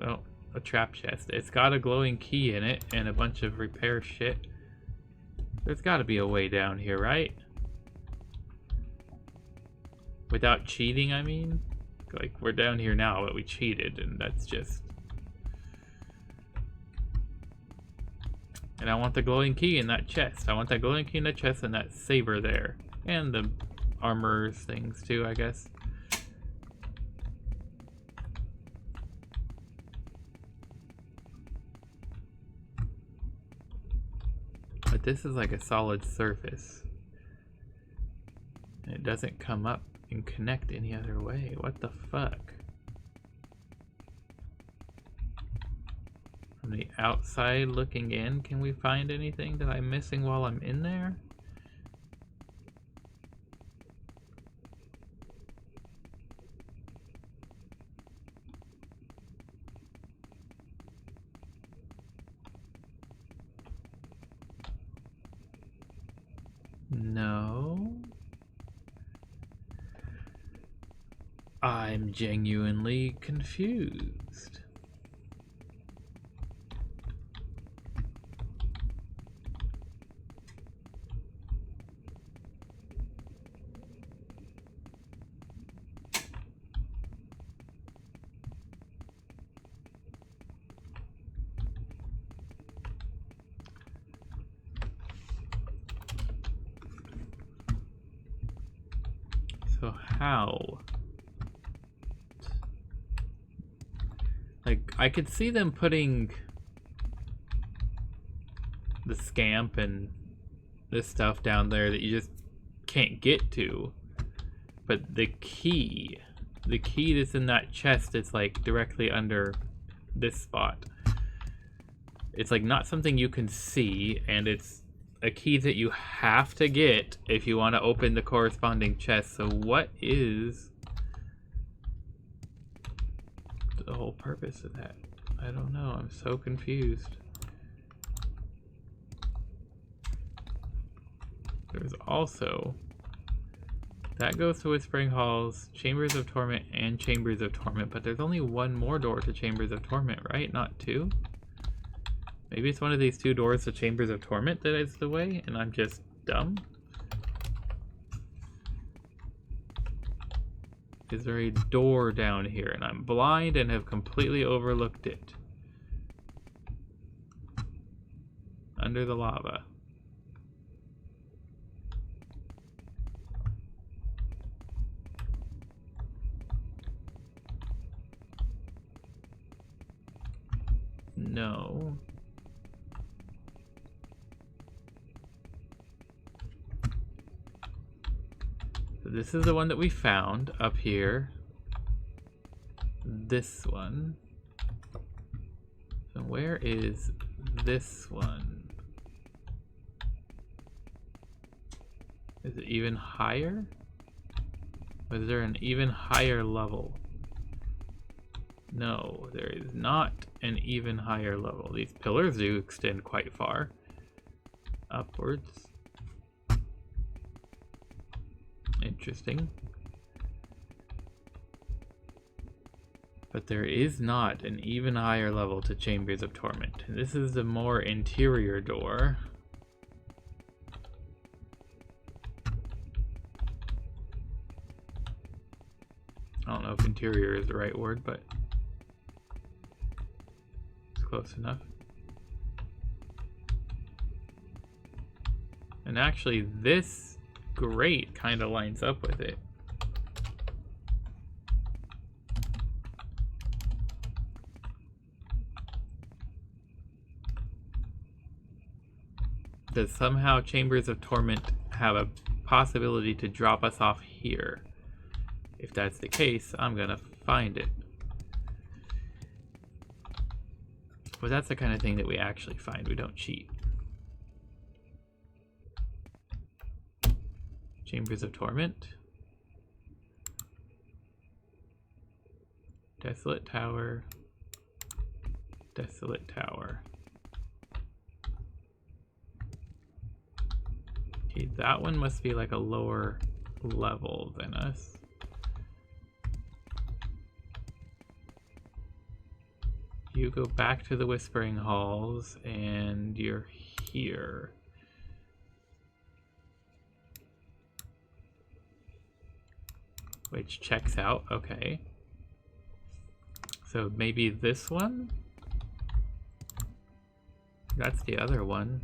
Well, a trap chest. It's got a glowing key in it and a bunch of repair shit. There's got to be a way down here, right? Without cheating, I mean? Like, we're down here now, but we cheated, and that's just... And I want the glowing key in that chest. I want that glowing key in the chest and that saber there. And the armor's things too, I guess. But this is like a solid surface. And it doesn't come up and connect any other way. What the fuck? From the outside looking in, can we find anything that I'm missing while I'm in there? No. I'm genuinely confused. So how? Like, I could see them putting the scamp and this stuff down there that you just can't get to. But the key that's in that chest is like directly under this spot. It's like not something you can see, and it's a key that you have to get if you want to open the corresponding chest. So what is the whole purpose of that? I don't know. I'm so confused. There's also... That goes to Whispering Halls, Chambers of Torment, and Chambers of Torment, but there's only one more door to Chambers of Torment, right? Not two? Maybe it's one of these two doors to Chambers of Torment that is the way, and I'm just dumb? Is there a door down here, and I'm blind and have completely overlooked it? Under the lava. No. So this is the one that we found up here. This one. So where is this one? Is it even higher? Or is there an even higher level? No, there is not an even higher level. These pillars do extend quite far upwards. Interesting. But there is not an even higher level to Chambers of Torment. This is the more interior door. I don't know if interior is the right word, but it's close enough. And actually, this grate kind of lines up with it. Does somehow Chambers of Torment have a possibility to drop us off here? If that's the case, I'm gonna find it. But that's the kind of thing that we actually find. We don't cheat. Chambers of Torment. Desolate Tower. Desolate Tower. Okay, that one must be like a lower level than us. You go back to the Whispering Halls and you're here. Which checks out, okay. So maybe this one? That's the other one.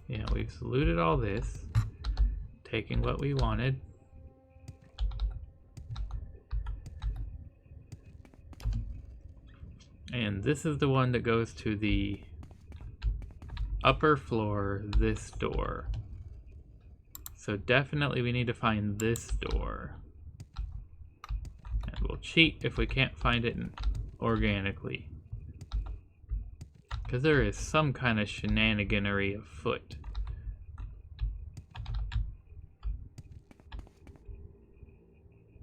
Yeah, we've looted all this, taking what we wanted. And this is the one that goes to the upper floor, this door. So definitely we need to find this door. And we'll cheat if we can't find it organically. Because there is some kind of shenaniganery afoot.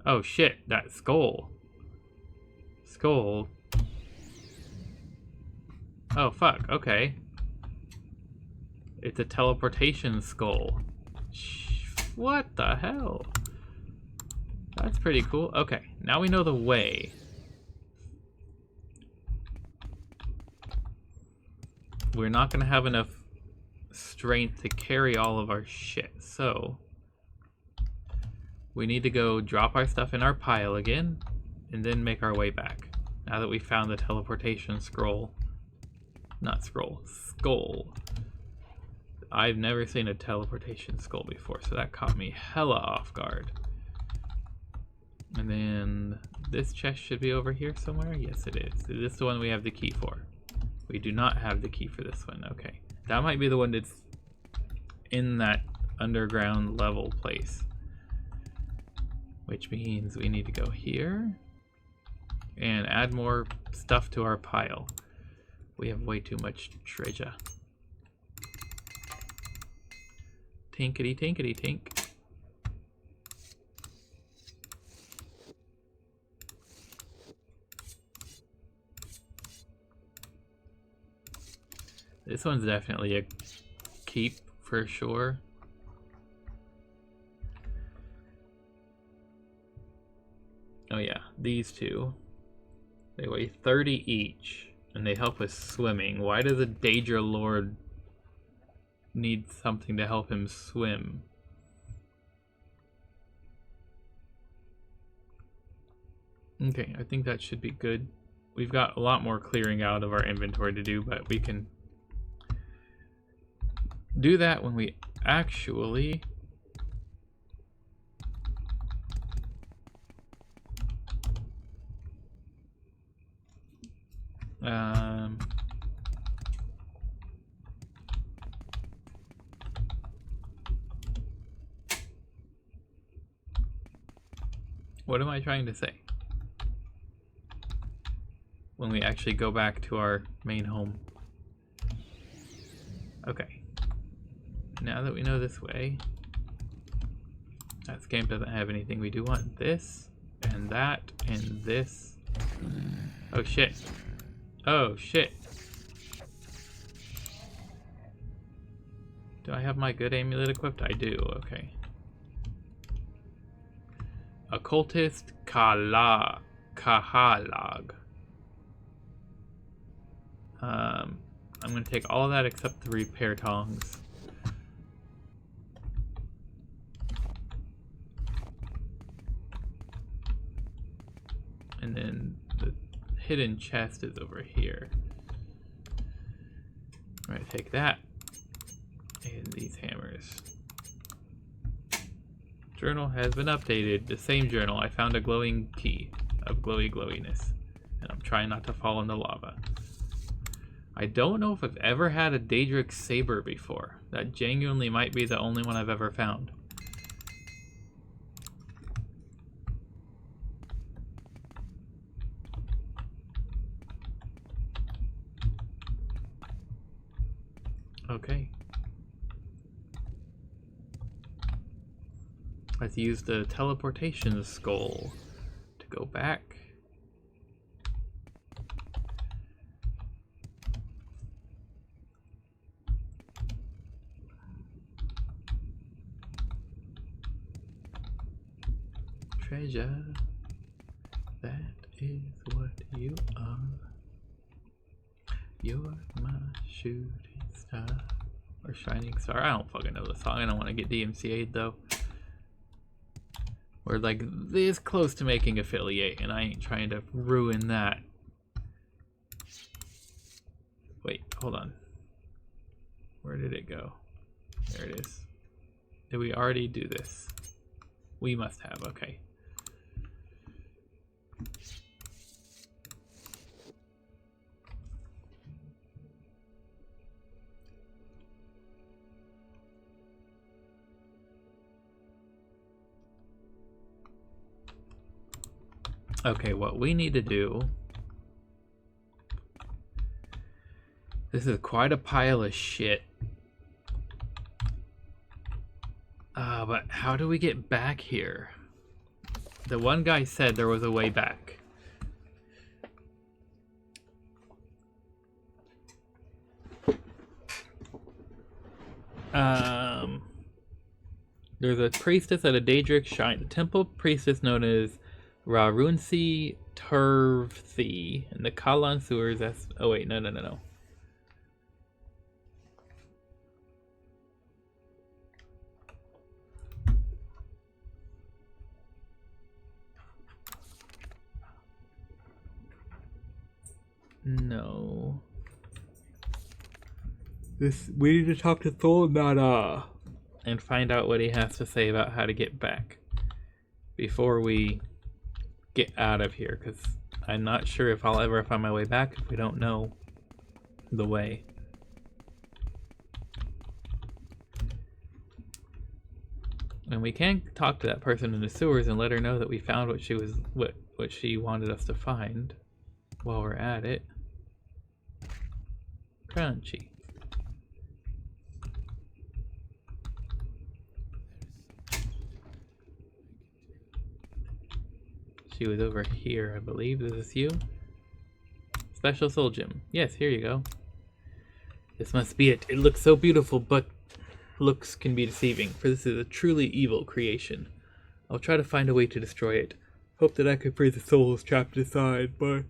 Oh shit, that skull. Skull. Oh fuck, okay. It's a teleportation skull. What the hell? That's pretty cool. Okay, now we know the way. We're not gonna have enough strength to carry all of our shit, so we need to go drop our stuff in our pile again and then make our way back. Now that we found the teleportation scroll. Not scroll, skull. I've never seen a teleportation skull before, so that caught me hella off guard. And then this chest should be over here somewhere. Yes, it is. Is this the one we have the key for? We do not have the key for this one. Okay. That might be the one that's in that underground level place. Which means we need to go here and add more stuff to our pile. We have way too much treasure. Tinkety tinkety tink. This one's definitely a keep for sure. Oh yeah, these two. They weigh 30 each, and they help with swimming. Why does a Daedra Lord need something to help him swim? Okay, I think that should be good. We've got a lot more clearing out of our inventory to do, but we can do that when we actually what am I trying to say? When we actually go back to our main home. Okay. Now that we know this way, that game doesn't have anything. We do want this, and that, and this. Oh shit. Oh shit. Do I have my good amulet equipped? I do, okay. Occultist Khalag. I'm going to take all of that except the repair tongs. And then the hidden chest is over here. I'm going to take that and these hammers. Journal has been updated. The same journal. I found a glowing key of glowiness. And I'm trying not to fall in the lava. I don't know if I've ever had a Dahrk saber before. That genuinely might be the only one I've ever found. Okay. Let's use the teleportation skull to go back. Treasure, that is what you are. You're my shooting star. Or shining star. I don't fucking know the song. I don't want to get DMCA'd though. We're like this close to making affiliate, and I ain't trying to ruin that. Wait, hold on. Where did it go? There it is. Did we already do this? We must have, okay. Okay, what we need to do... This is quite a pile of shit. But how do we get back here? The one guy said there was a way back. There's a priestess at a Dahrk shrine. The temple priestess known as Rarunsi Turvthi in the Khalaan sewers. That's... Oh wait, no. No. We need to talk to Thulnada and find out what he has to say about how to get back before we get out of here, because I'm not sure if I'll ever find my way back if we don't know the way. And we can talk to that person in the sewers and let her know that we found what she wanted us to find while we're at it. Crunchy. She was over here, I believe. Is this you? Special soul gem. Yes, here you go. This must be it. It looks so beautiful, but looks can be deceiving, for this is a truly evil creation. I'll try to find a way to destroy it. Hope that I could free the souls trapped inside, but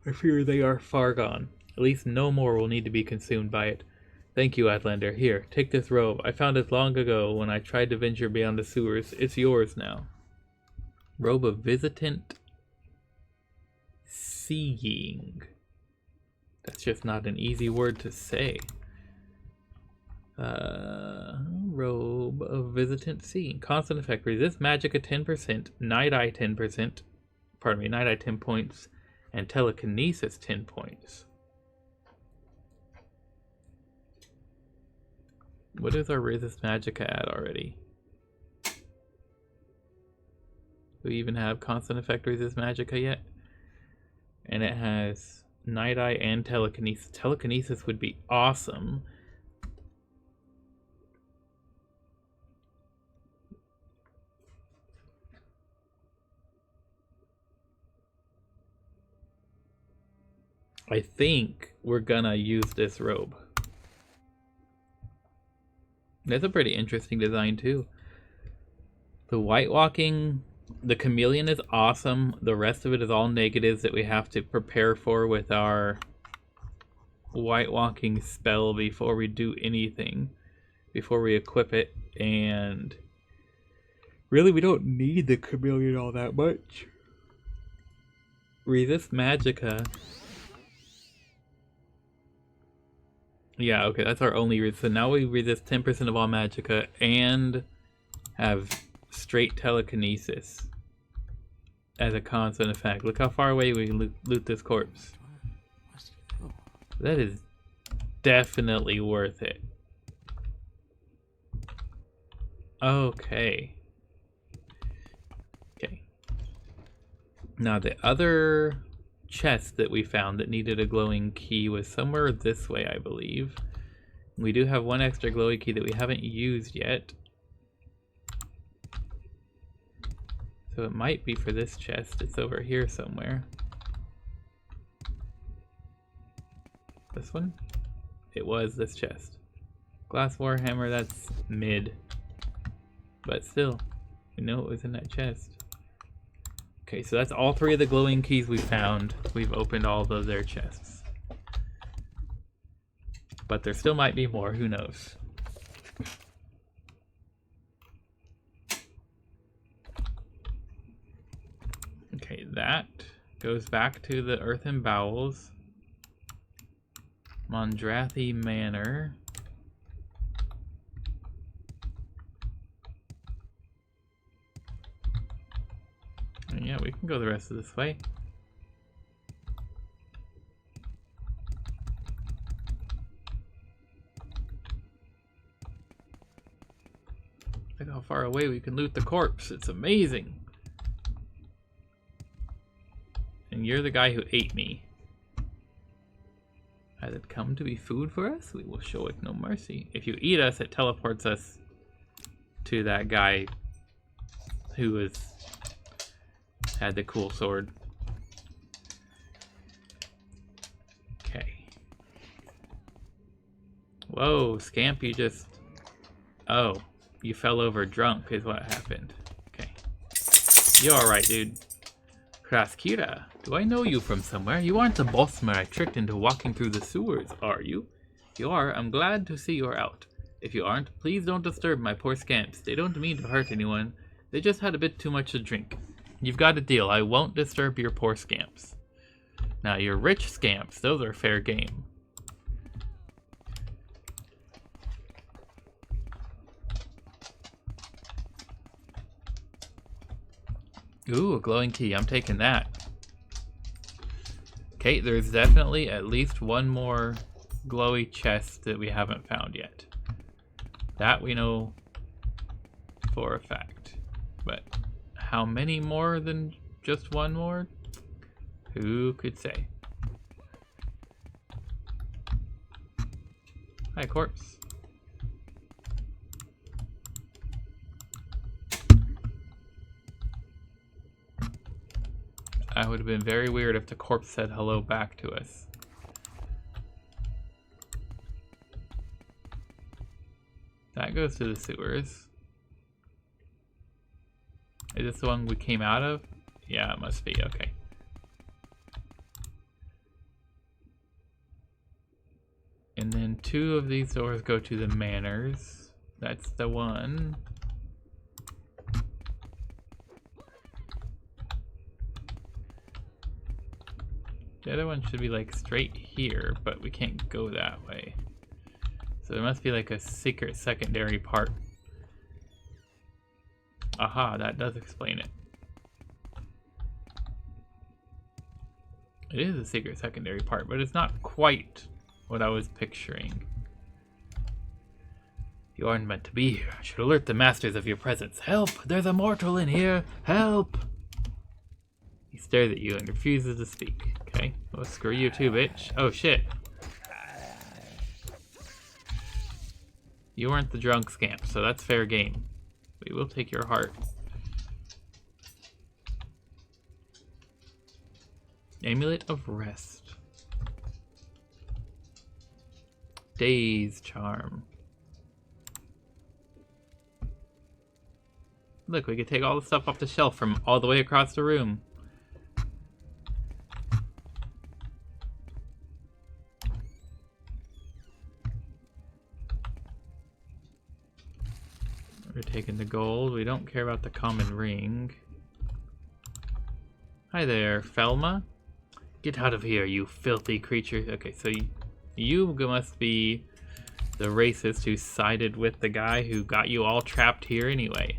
I fear they are far gone. At least no more will need to be consumed by it. Thank you, Outlander. Here, take this robe. I found it long ago when I tried to venture beyond the sewers. It's yours now. Robe of Visitant Seeing. That's just not an easy word to say. Robe of Visitant Seeing. Constant effect. Resist magic at 10%. Night Eye 10%. Pardon me, Night Eye 10 points. And Telekinesis 10 points. What is our resist magicka at already? Do we even have constant effect resist magicka yet? And it has Night Eye and Telekinesis. Telekinesis would be awesome. I think we're gonna use this robe. That's a pretty interesting design too. The White Walking The chameleon is awesome. The rest of it is all negatives that we have to prepare for with our White Walking spell before we do anything, before we equip it. And really, we don't need the chameleon all that much. Resist Magicka. Yeah, okay, that's our only resist. So now we resist 10% of all Magicka and have straight telekinesis as a constant effect. Look how far away we loot this corpse. That is definitely worth it. Okay. Okay. Now the other chest that we found that needed a glowing key was somewhere this way, I believe. We do have one extra glowy key that we haven't used yet. So it might be for this chest. It's over here somewhere. This one? It was this chest. Glass Warhammer, that's mid. But still, we know it was in that chest. Okay, so that's all 3 of the glowing keys we found. We've opened all of their chests. But there still might be more, who knows. Okay, that goes back to the Earthen Bowels. Mondrathi Manor. And yeah, we can go the rest of this way. Look how far away we can loot the corpse. It's amazing. And you're the guy who ate me. Has it come to be food for us? We will show it no mercy. If you eat us, it teleports us to that guy who had the cool sword. Okay. Whoa, Scamp, you just... Oh, you fell over drunk is what happened. Okay. You alright, dude. Kraskira, do I know you from somewhere? You aren't the Bosmer I tricked into walking through the sewers, are you? If you are, I'm glad to see you're out. If you aren't, please don't disturb my poor scamps. They don't mean to hurt anyone. They just had a bit too much to drink. You've got a deal. I won't disturb your poor scamps. Now, your rich scamps, those are fair game. Ooh, a glowing key. I'm taking that. Okay, there's definitely at least one more glowy chest that we haven't found yet. That we know for a fact. But how many more than just one more? Who could say? Hi, corpse. That would have been very weird if the corpse said hello back to us. That goes to the sewers. Is this the one we came out of? Yeah, it must be. Okay. And then 2 of these doors go to the manors. That's the one. The other one should be like straight here, but we can't go that way. So there must be like a secret secondary part. Aha, that does explain it. It is a secret secondary part, but it's not quite what I was picturing. You aren't meant to be here. I should alert the masters of your presence. Help! There's a mortal in here! Help! He stares at you and refuses to speak. Okay, well, screw you too, bitch. Oh, shit. You weren't the drunk scamp, so that's fair game. We will take your heart. Amulet of Rest. Days Charm. Look, we could take all the stuff off the shelf from all the way across the room. We're taking the gold. We don't care about the common ring. Hi there, Felma. Get out of here, you filthy creature. Okay, so you must be the racist who sided with the guy who got you all trapped here anyway.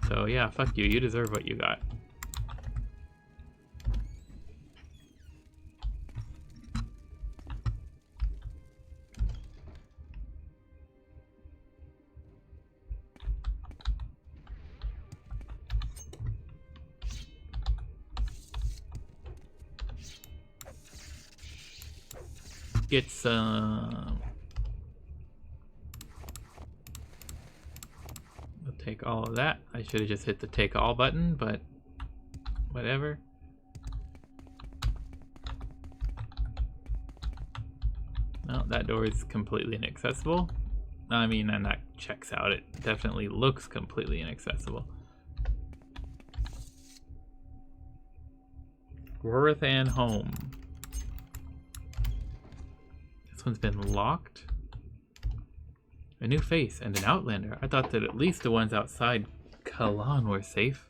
So yeah, fuck you. You deserve what you got. Get some. We'll take all of that. I should have just hit the take all button, but whatever. No, that door is completely inaccessible. I mean, and that checks out. It definitely looks completely inaccessible. Rorothan home. This one's been locked. A new face and an outlander. I thought that at least the ones outside Khalaan were safe.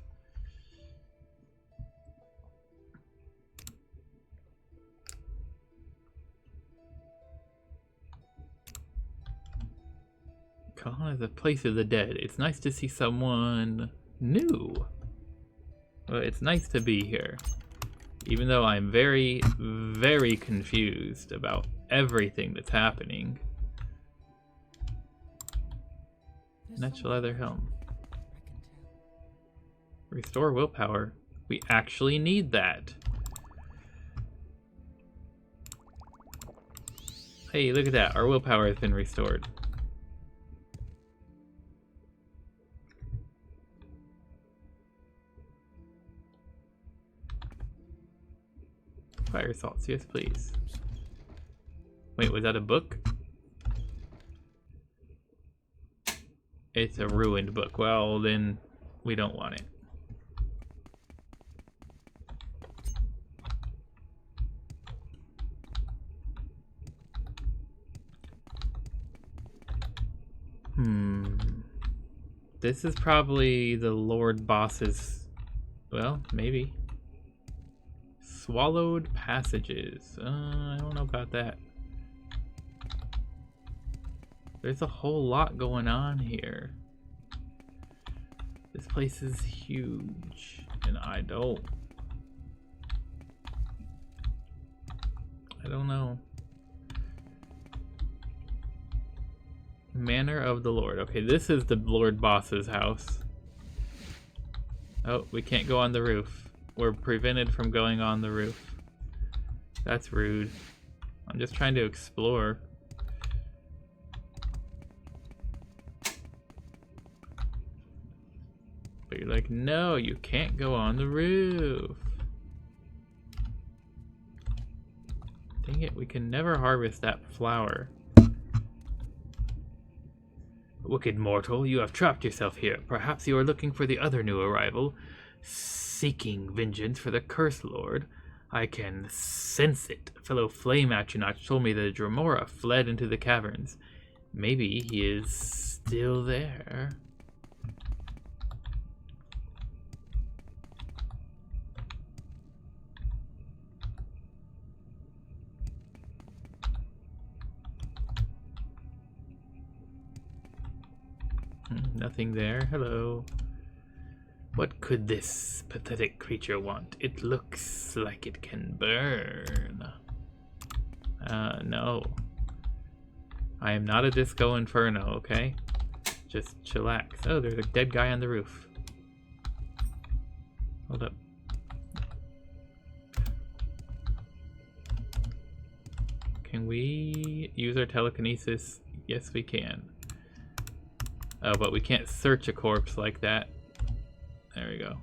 Khalaan is a place of the dead. It's nice to see someone new. Well, it's nice to be here. Even though I'm very, very confused about everything that's happening. Natural leather helm. Restore willpower. We actually need that. Hey, look at that. Our willpower has been restored. Fire salts, yes please. Wait, was that a book? It's a ruined book. Well, then we don't want it. This is probably the Lord Boss's... Well, maybe. Swallowed passages. I don't know about that. There's a whole lot going on here. This place is huge, and I don't know. Manor of the Lord. Okay, this is the Lord Boss's house. Oh, we can't go on the roof. We're prevented from going on the roof. That's rude. I'm just trying to explore. But you're like, no, you can't go on the roof. Dang it, we can never harvest that flower. Wicked mortal, you have trapped yourself here. Perhaps you are looking for the other new arrival, seeking vengeance for the Curse Lord. I can sense it. Fellow Flame Atronach told me that Dremora fled into the caverns. Maybe he is still there. Nothing there. Hello. What could this pathetic creature want? It looks like it can burn. No. I am not a Disco Inferno, okay? Just chillax. Oh, there's a dead guy on the roof. Hold up. Can we use our telekinesis? Yes, we can. Oh, but we can't search a corpse like that. There we go.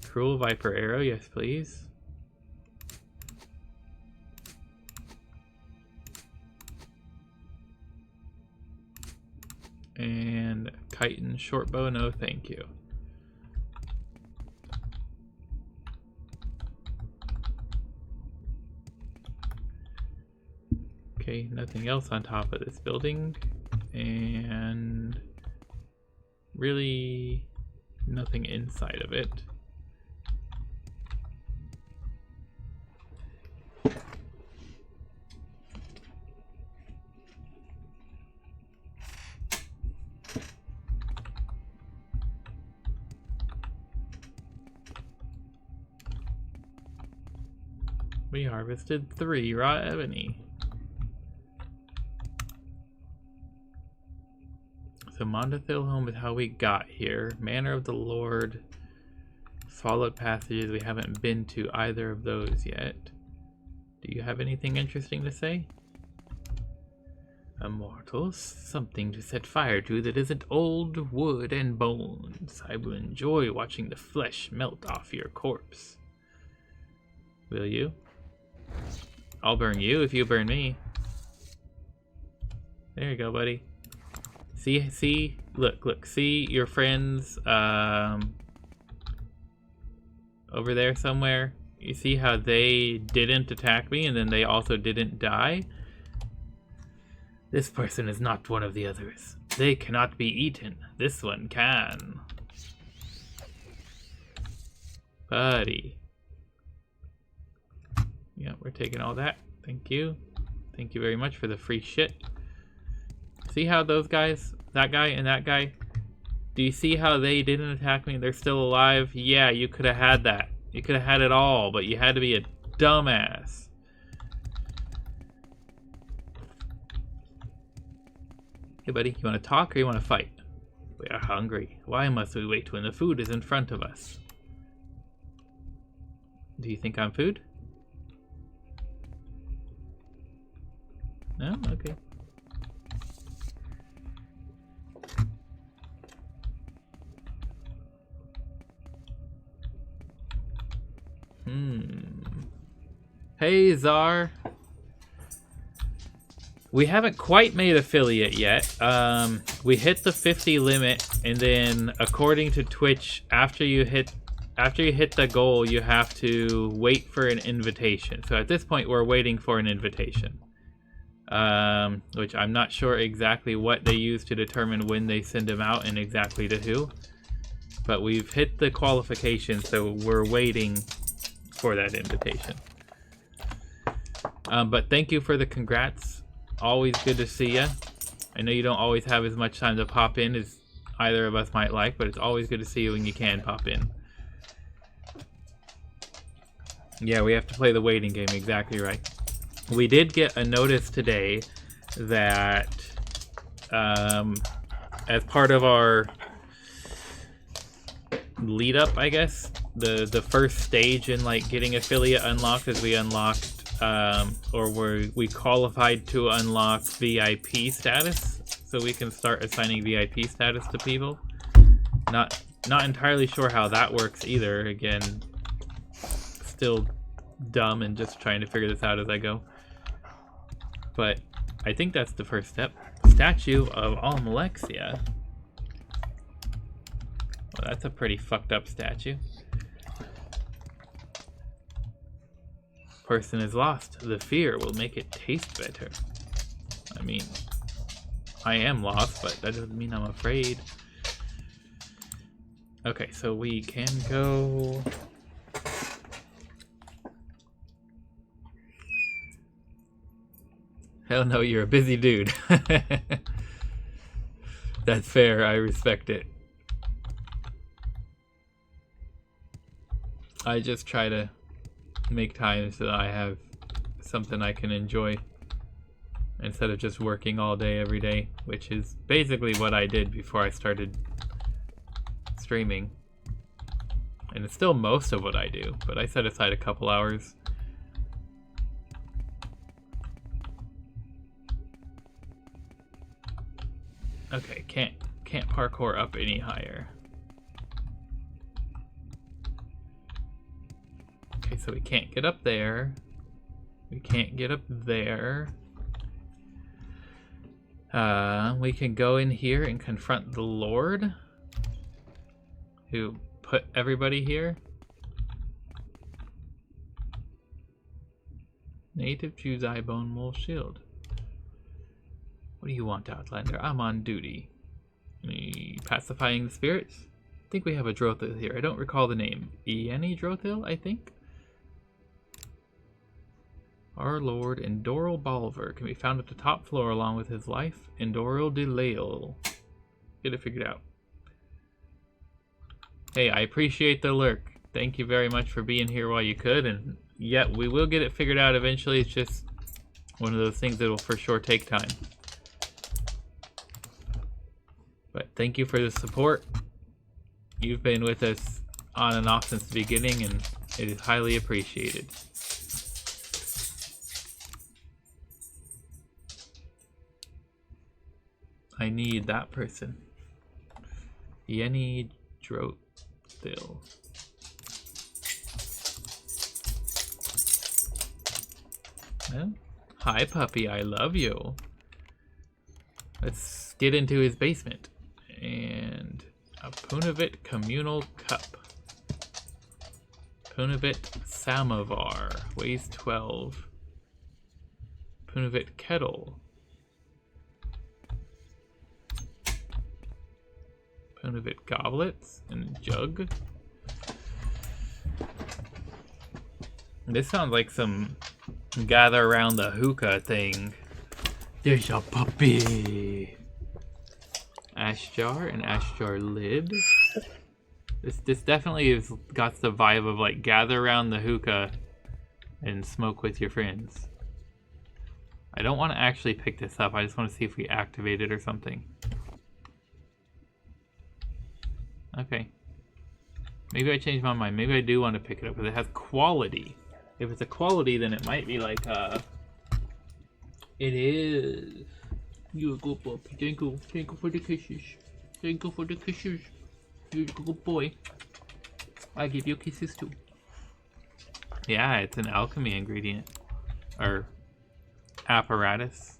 Cruel Viper Arrow, yes please. And chitin shortbow, no thank you. Okay, nothing else on top of this building. And really nothing inside of it. We harvested 3 raw ebony. So Mondathil home is how we got here. Manor of the Lord. Followed passages. We haven't been to either of those yet. Do you have anything interesting to say? Immortals, something to set fire to that isn't old wood and bones. I will enjoy watching the flesh melt off your corpse. Will you? I'll burn you if you burn me. There you go, buddy. See, look, see your friends over there somewhere? You see how they didn't attack me and then they also didn't die? This person is not one of the others. They cannot be eaten. This one can. Buddy. Yeah, we're taking all that. Thank you. Thank you very much for the free shit. See how those guys, that guy and that guy, do you see how they didn't attack me? They're still alive? Yeah, you could have had that. You could have had it all, but you had to be a dumbass. Hey buddy, you want to talk or you want to fight? We are hungry. Why must we wait when the food is in front of us? Do you think I'm food? No? Okay. Hey, Czar. We haven't quite made affiliate yet. We hit the 50 limit, and then according to Twitch, after you hit the goal, you have to wait for an invitation. So at this point, we're waiting for an invitation. Which I'm not sure exactly what they use to determine when they send them out and exactly to who. But we've hit the qualification, so we're waiting for that invitation. But thank you for the congrats. Always good to see ya. I know you don't always have as much time to pop in as either of us might like, but it's always good to see you when you can pop in. Yeah, we have to play the waiting game, exactly right. We did get a notice today that as part of our lead up, I guess, the first stage in like getting affiliate unlocked is we unlocked we qualified to unlock VIP status, so we can start assigning VIP status to people. Not entirely sure how that works either. Again, still dumb and just trying to figure this out as I go. But I think that's the first step. Statue of Almalexia. Well, that's a pretty fucked up statue. Person is lost. The fear will make it taste better. I mean, I am lost, but that doesn't mean I'm afraid. Okay, so we can go... Hell no, you're a busy dude. That's fair, I respect it. I just try to make time so that I have something I can enjoy instead of just working all day every day, which is basically what I did before I started streaming. And it's still most of what I do, but I set aside a couple hours. Okay, can't parkour up any higher. Okay, so we can't get up there. We can't get up there. We can go in here and confront the Lord who put everybody here. Native choose eye bone wool shield. What do you want, Outlander? I'm on duty. Pacifying the spirits? I think we have a Drothil here. I don't recall the name. Ieni Drothil, I think? Our Lord Endoril Balver can be found at the top floor along with his wife, Endoril de Lael. Get it figured out. Hey, I appreciate the lurk. Thank you very much for being here while you could, and yet we will get it figured out eventually. It's just one of those things that will for sure take time. But thank you for the support. You've been with us on and off since the beginning, and it is highly appreciated. I need that person. Ieni Drothil. Well, hi puppy, I love you. Let's get into his basement. And a Punavit communal cup. Punavit samovar, weighs 12. Punavit kettle. Punavit goblets and jug. This sounds like some gather around the hookah thing. There's a puppy. Ash jar and ash jar lid. This definitely has got the vibe of like gather around the hookah and smoke with your friends. I don't want to actually pick this up. I just want to see if we activate it or something. Okay. Maybe I changed my mind. Maybe I do want to pick it up because it has quality. If it's a quality, then it might be like it is. You're a good boy. Thank you. Thank you for the kisses. Thank you for the kisses. You're a good boy. I give you kisses too. Yeah, it's an alchemy ingredient. Or apparatus.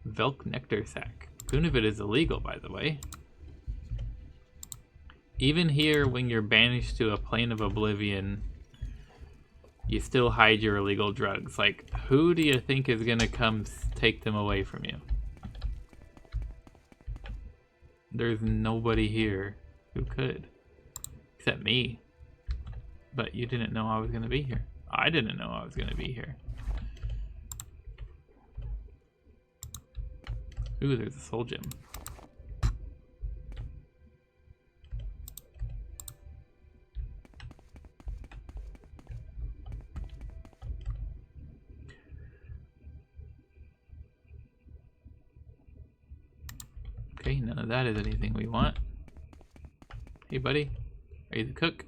Velk nectar sac. Punavit is illegal, by the way. Even here, when you're banished to a plane of oblivion, you still hide your illegal drugs. Like, who do you think is gonna come take them away from you? There's nobody here who could. Except me. But you didn't know I was gonna be here. I didn't know I was gonna be here. Ooh, there's a soul gem. Okay, none of that is anything we want. Hey buddy, are you the cook?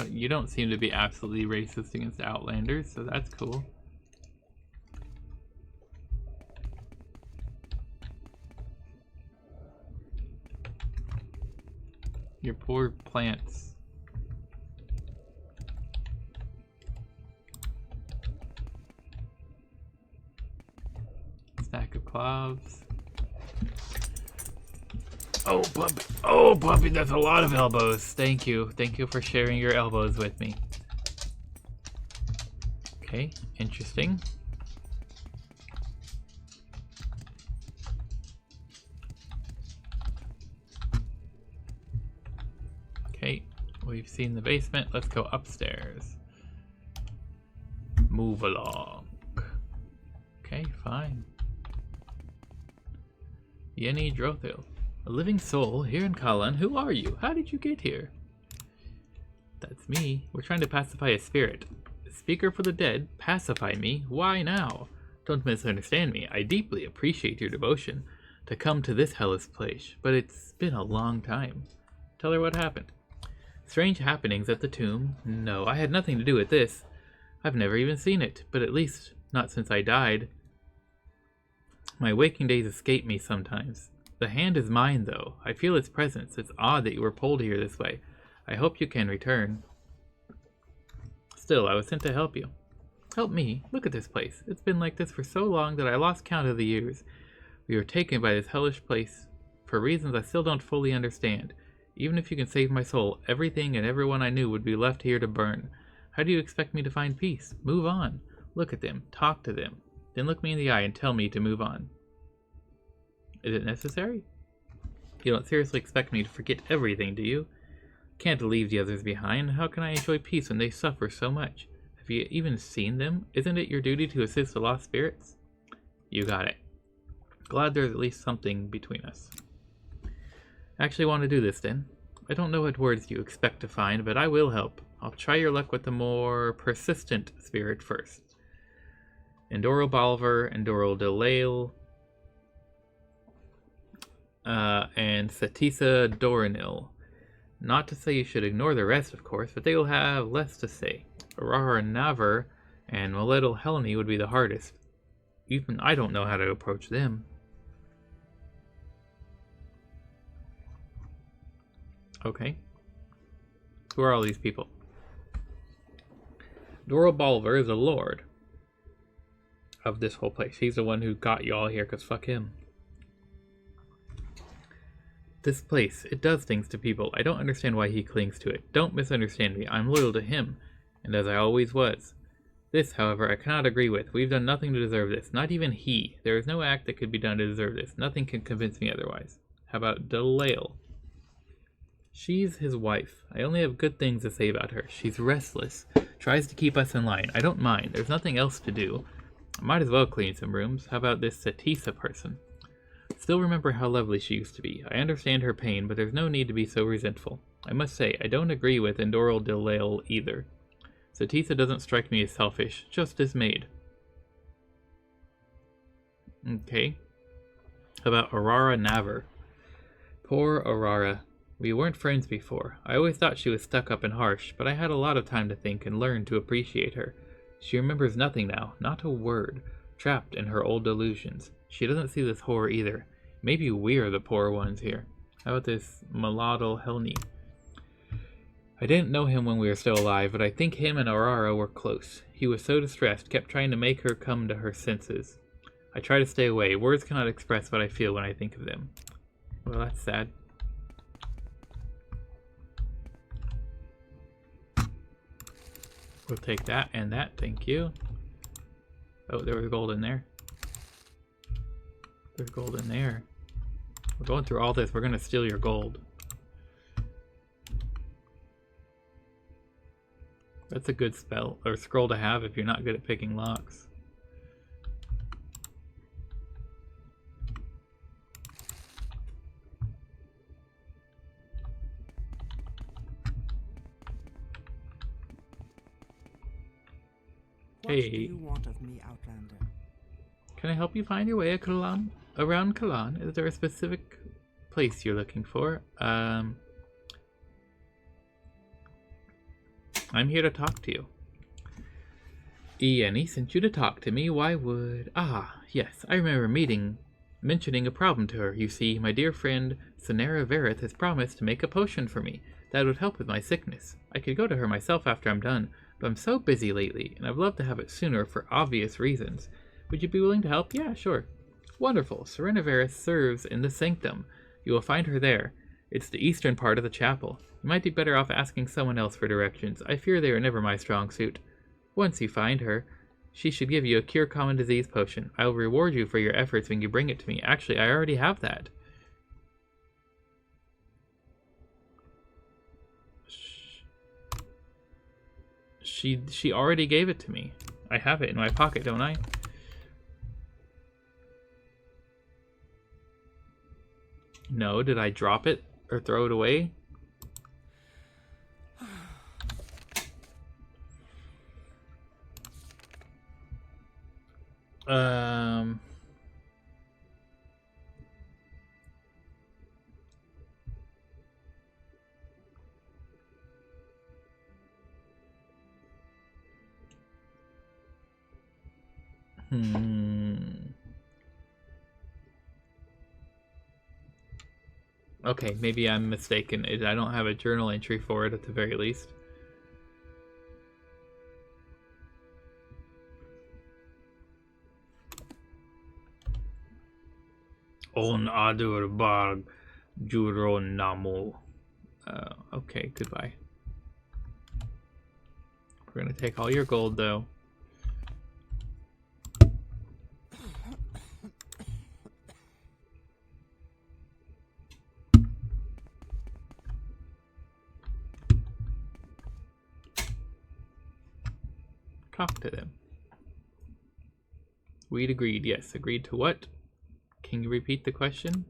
You don't seem to be absolutely racist against Outlanders, so that's cool. Your poor plants. Stack of cloves. Oh, puppy. Oh, puppy, that's a lot of elbows. Thank you. Thank you for sharing your elbows with me. Okay, interesting. Okay, we've seen the basement. Let's go upstairs. Move along. Okay, fine. Ieni Drothil. A living soul here in Khalaan. Who are you? How did you get here? That's me. We're trying to pacify a spirit. Speaker for the dead, pacify me. Why now? Don't misunderstand me. I deeply appreciate your devotion to come to this hellish place, but it's been a long time. Tell her what happened. Strange happenings at the tomb. No, I had nothing to do with this. I've never even seen it, but at least not since I died. My waking days escape me sometimes. The hand is mine, though. I feel its presence. It's odd that you were pulled here this way. I hope you can return. Still, I was sent to help you. Help me? Look at this place. It's been like this for so long that I lost count of the years. We were taken by this hellish place for reasons I still don't fully understand. Even if you can save my soul, everything and everyone I knew would be left here to burn. How do you expect me to find peace? Move on. Look at them. Talk to them. Then look me in the eye and tell me to move on. Is it necessary? You don't seriously expect me to forget everything, do you? Can't leave the others behind. How can I enjoy peace when they suffer so much? Have you even seen them? Isn't it your duty to assist the lost spirits? You got it. Glad there's at least something between us. I actually want to do this then. I don't know what words you expect to find, but I will help. I'll try your luck with the more persistent spirit first. Endoro Balver, Endoro Delail, and Satisa Doranil. Not to say you should ignore the rest, of course, but they will have less to say. Aurora Navar and Moletal Helene would be the hardest. Even I don't know how to approach them. Okay. Who are all these people? Doro Balver is a lord of this whole place. He's the one who got you all here, because fuck him. This place, it does things to people. I don't understand why he clings to it. Don't misunderstand me. I'm loyal to him, and as I always was. This, however, I cannot agree with. We've done nothing to deserve this. Not even he. There is no act that could be done to deserve this. Nothing can convince me otherwise. How about Delail? She's his wife. I only have good things to say about her. She's restless. Tries to keep us in line. I don't mind. There's nothing else to do. I might as well clean some rooms. How about this Satisa person? Still remember how lovely she used to be. I understand her pain, but there's no need to be so resentful. I must say, I don't agree with Endoro Delail either. Satisa doesn't strike me as selfish, just as maid. Okay. How about Aurora Navar? Poor Aurora. We weren't friends before. I always thought she was stuck up and harsh, but I had a lot of time to think and learn to appreciate her. She remembers nothing now, not a word, trapped in her old delusions. She doesn't see this horror either. Maybe we're the poor ones here. How about this Moletal Helene? I didn't know him when we were still alive, but I think him and Aurora were close. He was so distressed, kept trying to make her come to her senses. I try to stay away. Words cannot express what I feel when I think of them. Well, that's sad. We'll take that and that, thank you. Oh, there was gold in there. There's gold in there. We're going through all this. We're going to steal your gold. That's a good spell or scroll to have if you're not good at picking locks. What do you want of me, Outlander? Can I help you find your way at Khalaan? Around Khalaan? Is there a specific place you're looking for? I'm here to talk to you. Ieni sent you to talk to me. Why would... Ah, yes, I remember mentioning a problem to her. You see, my dear friend Sonera Verith has promised to make a potion for me that would help with my sickness. I could go to her myself after I'm done, but I'm so busy lately, and I'd love to have it sooner for obvious reasons. Would you be willing to help? Yeah, sure. Wonderful. Serena Verith serves in the sanctum. You will find her there. It's the eastern part of the chapel. You might be better off asking someone else for directions. I fear they are never my strong suit. Once you find her, she should give you a cure common disease potion. I will reward you for your efforts when you bring it to me. Actually, I already have that. She already gave it to me. I have it in my pocket, don't I? No, did I drop it or throw it away? Okay, maybe I'm mistaken. I don't have a journal entry for it at the very least. On Adurbag Juronamo. Okay, goodbye. We're gonna take all your gold though. Talk to them. We'd agreed, yes. Agreed to what? Can you repeat the question?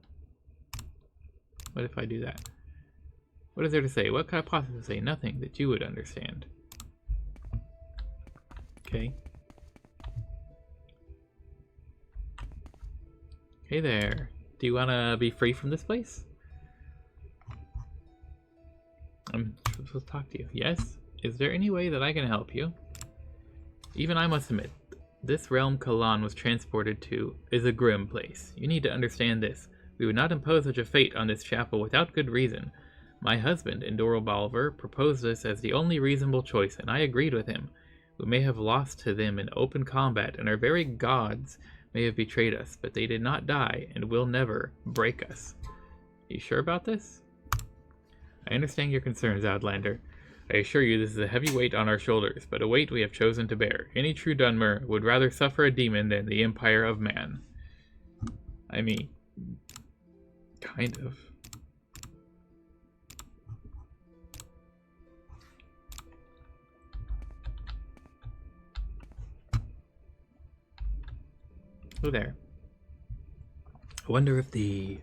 What if I do that? What is there to say? What could I possibly say? Nothing that you would understand. Okay. Hey there. Do you want to be free from this place? I'm supposed to talk to you. Yes? Is there any way that I can help you? Even I must admit, this realm Khalaan was transported to is a grim place. You need to understand this. We would not impose such a fate on this chapel without good reason. My husband, Endoro Balver, proposed this as the only reasonable choice, and I agreed with him. We may have lost to them in open combat, and our very gods may have betrayed us, but they did not die, and will never break us. Are you sure about this? I understand your concerns, Outlander. I assure you this is a heavy weight on our shoulders, but a weight we have chosen to bear. Any true Dunmer would rather suffer a demon than the empire of man. I mean, kind of. Oh, there. I wonder if the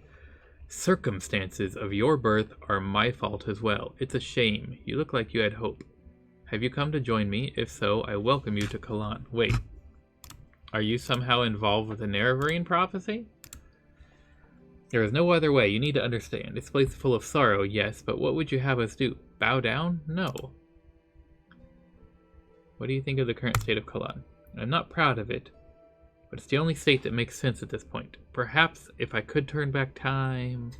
circumstances of your birth are my fault as well. It's a shame. You look like you had hope. Have you come to join me? If so, I welcome you to Khalaan. Wait. Are you somehow involved with the Nerevarine prophecy? There is no other way. You need to understand. This place is full of sorrow, yes, but what would you have us do? Bow down? No. What do you think of the current state of Khalaan? I'm not proud of it, but it's the only state that makes sense at this point. Perhaps if I could turn back time...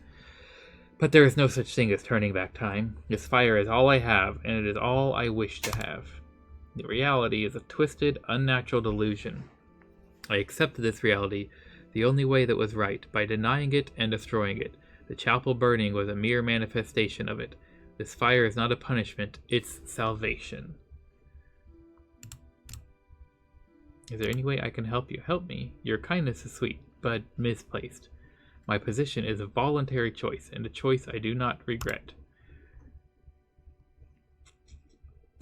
But there is no such thing as turning back time. This fire is all I have, and it is all I wish to have. The reality is a twisted, unnatural delusion. I accepted this reality the only way that was right, by denying it and destroying it. The chapel burning was a mere manifestation of it. This fire is not a punishment, it's salvation. Is there any way I can help you? Help me. Your kindness is sweet, but misplaced. My position is a voluntary choice, and a choice I do not regret.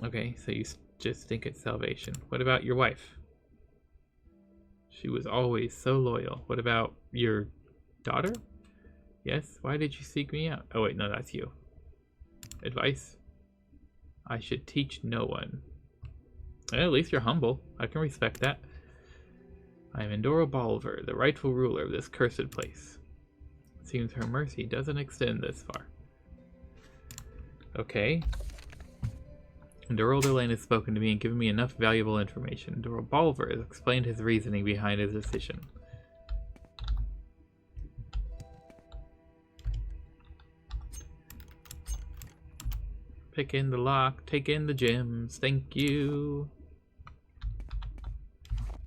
Okay, so you just think it's salvation. What about your wife? She was always so loyal. What about your daughter? Yes? Why did you seek me out? Oh wait, no, that's you. Advice? I should teach no one. Well, at least you're humble. I can respect that. I am Endoro Balver, the rightful ruler of this cursed place. It seems her mercy doesn't extend this far. Okay. Endoro Delane has spoken to me and given me enough valuable information. Endoro Balver has explained his reasoning behind his decision. Pick in the lock, take in the gems, thank you.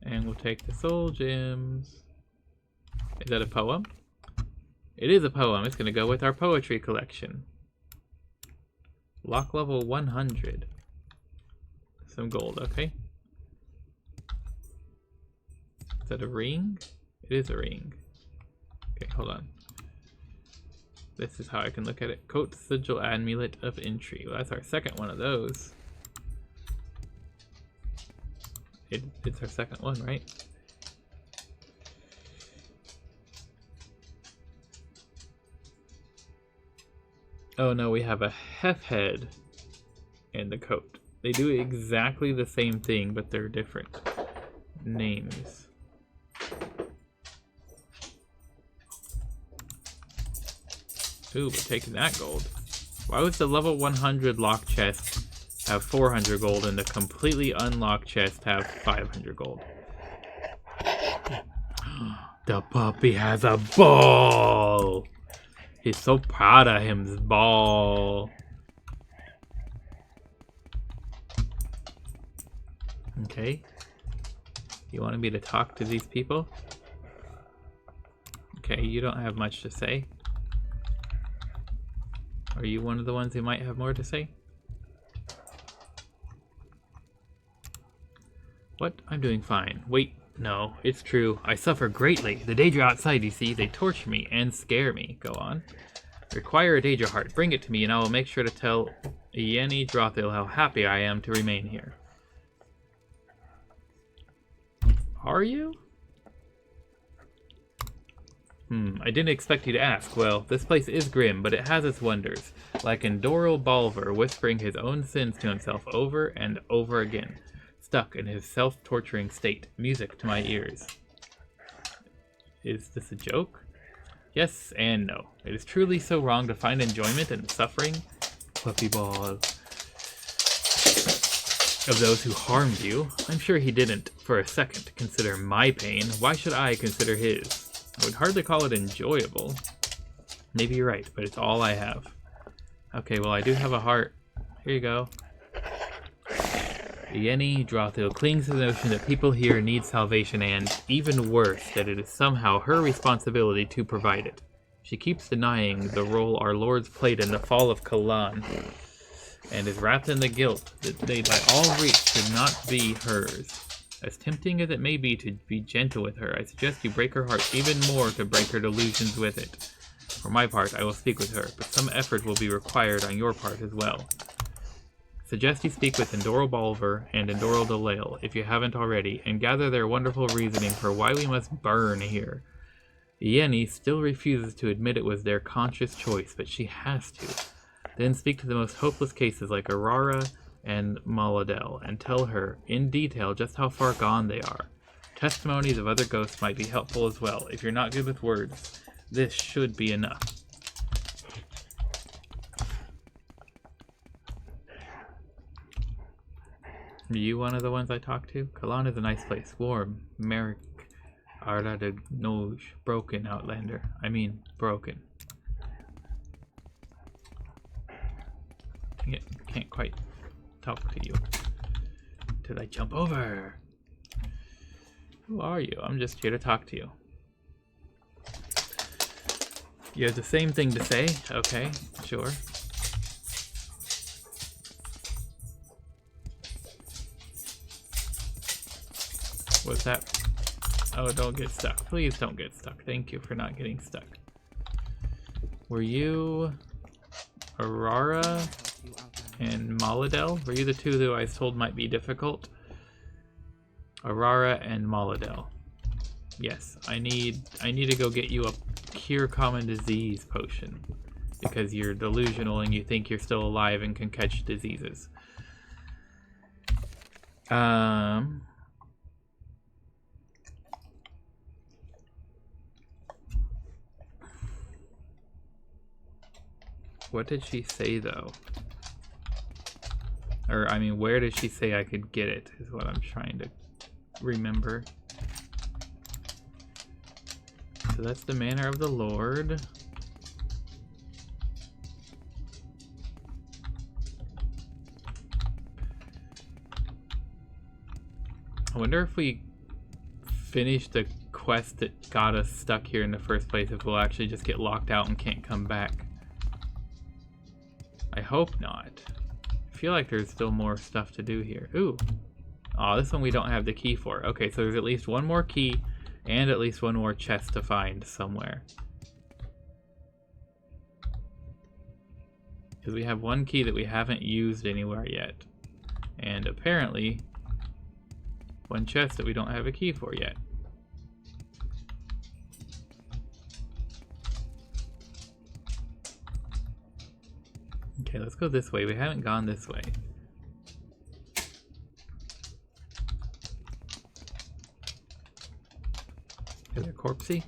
And we'll take the soul gems. Is that a poem? It is a poem. It's going to go with our poetry collection. Lock level 100. Some gold, okay. Is that a ring? It is a ring. Okay, hold on. This is how I can look at it. Coat Sigil Amulet of Entry. Well, that's our second one of those. It's our second one, right? Oh no, we have a hef head in the coat. They do exactly the same thing, but they're different names. Ooh, we're taking that gold. Why was the level 100 lock chest have 400 gold and the completely unlocked chest have 500 gold? The puppy has a ball! He's so proud of him, ball. Okay. You wanted me to talk to these people? Okay, you don't have much to say. Are you one of the ones who might have more to say? What? I'm doing fine. Wait, no, it's true. I suffer greatly. The Daedra outside, you see, they torture me and scare me. Go on. Require a Daedra heart. Bring it to me and I will make sure to tell Yenny Drothil how happy I am to remain here. Are you? I didn't expect you to ask. Well, this place is grim, but it has its wonders. Like Endoro Balver whispering his own sins to himself over and over again. Stuck in his self-torturing state. Music to my ears. Is this a joke? Yes and no. It is truly so wrong to find enjoyment in suffering. Puppy ball. Of those who harmed you. I'm sure he didn't, for a second, consider my pain. Why should I consider his? I would hardly call it enjoyable. Maybe you're right, but it's all I have. Okay, well I do have a heart. Here you go. Yenny Drothil clings to the notion that people here need salvation and, even worse, that it is somehow her responsibility to provide it. She keeps denying the role our lords played in the fall of Khalaan, and is wrapped in the guilt that they by all rights should not be hers. As tempting as it may be to be gentle with her, I suggest you break her heart even more to break her delusions with it. For my part, I will speak with her, but some effort will be required on your part as well. Suggest you speak with Endoro Balver and Endoro Delail, if you haven't already, and gather their wonderful reasoning for why we must burn here. Yenny still refuses to admit it was their conscious choice, but she has to. Then speak to the most hopeless cases like Aurora and Maladel, and tell her, in detail, just how far gone they are. Testimonies of other ghosts might be helpful as well. If you're not good with words, this should be enough. Are you one of the ones I talked to? Khalaan is a nice place. Warm. Merrick. Arda de Noj. Broken, Outlander. I mean, broken. Can't quite talk to you. Did I jump over? Who are you? I'm just here to talk to you. You have the same thing to say? Okay, sure. What's that? Oh, don't get stuck. Please don't get stuck. Thank you for not getting stuck. Were you Aurora and Maladel? Were you the two that I was told might be difficult? Aurora and Maladel. Yes, I need to go get you a cure common disease potion because you're delusional and you think you're still alive and can catch diseases. What did she say though? Or I mean, where did she say I could get it is what I'm trying to remember. So that's the Manor of the Lord. I wonder if we finish the quest that got us stuck here in the first place, if we'll actually just get locked out and can't come back. I hope not. I feel like there's still more stuff to do here. Ooh. Oh, this one we don't have the key for. Okay, so there's at least one more key and at least one more chest to find somewhere. Because we have one key that we haven't used anywhere yet. And apparently one chest that we don't have a key for yet. Okay, let's go this way. We haven't gone this way. Is there corpsey?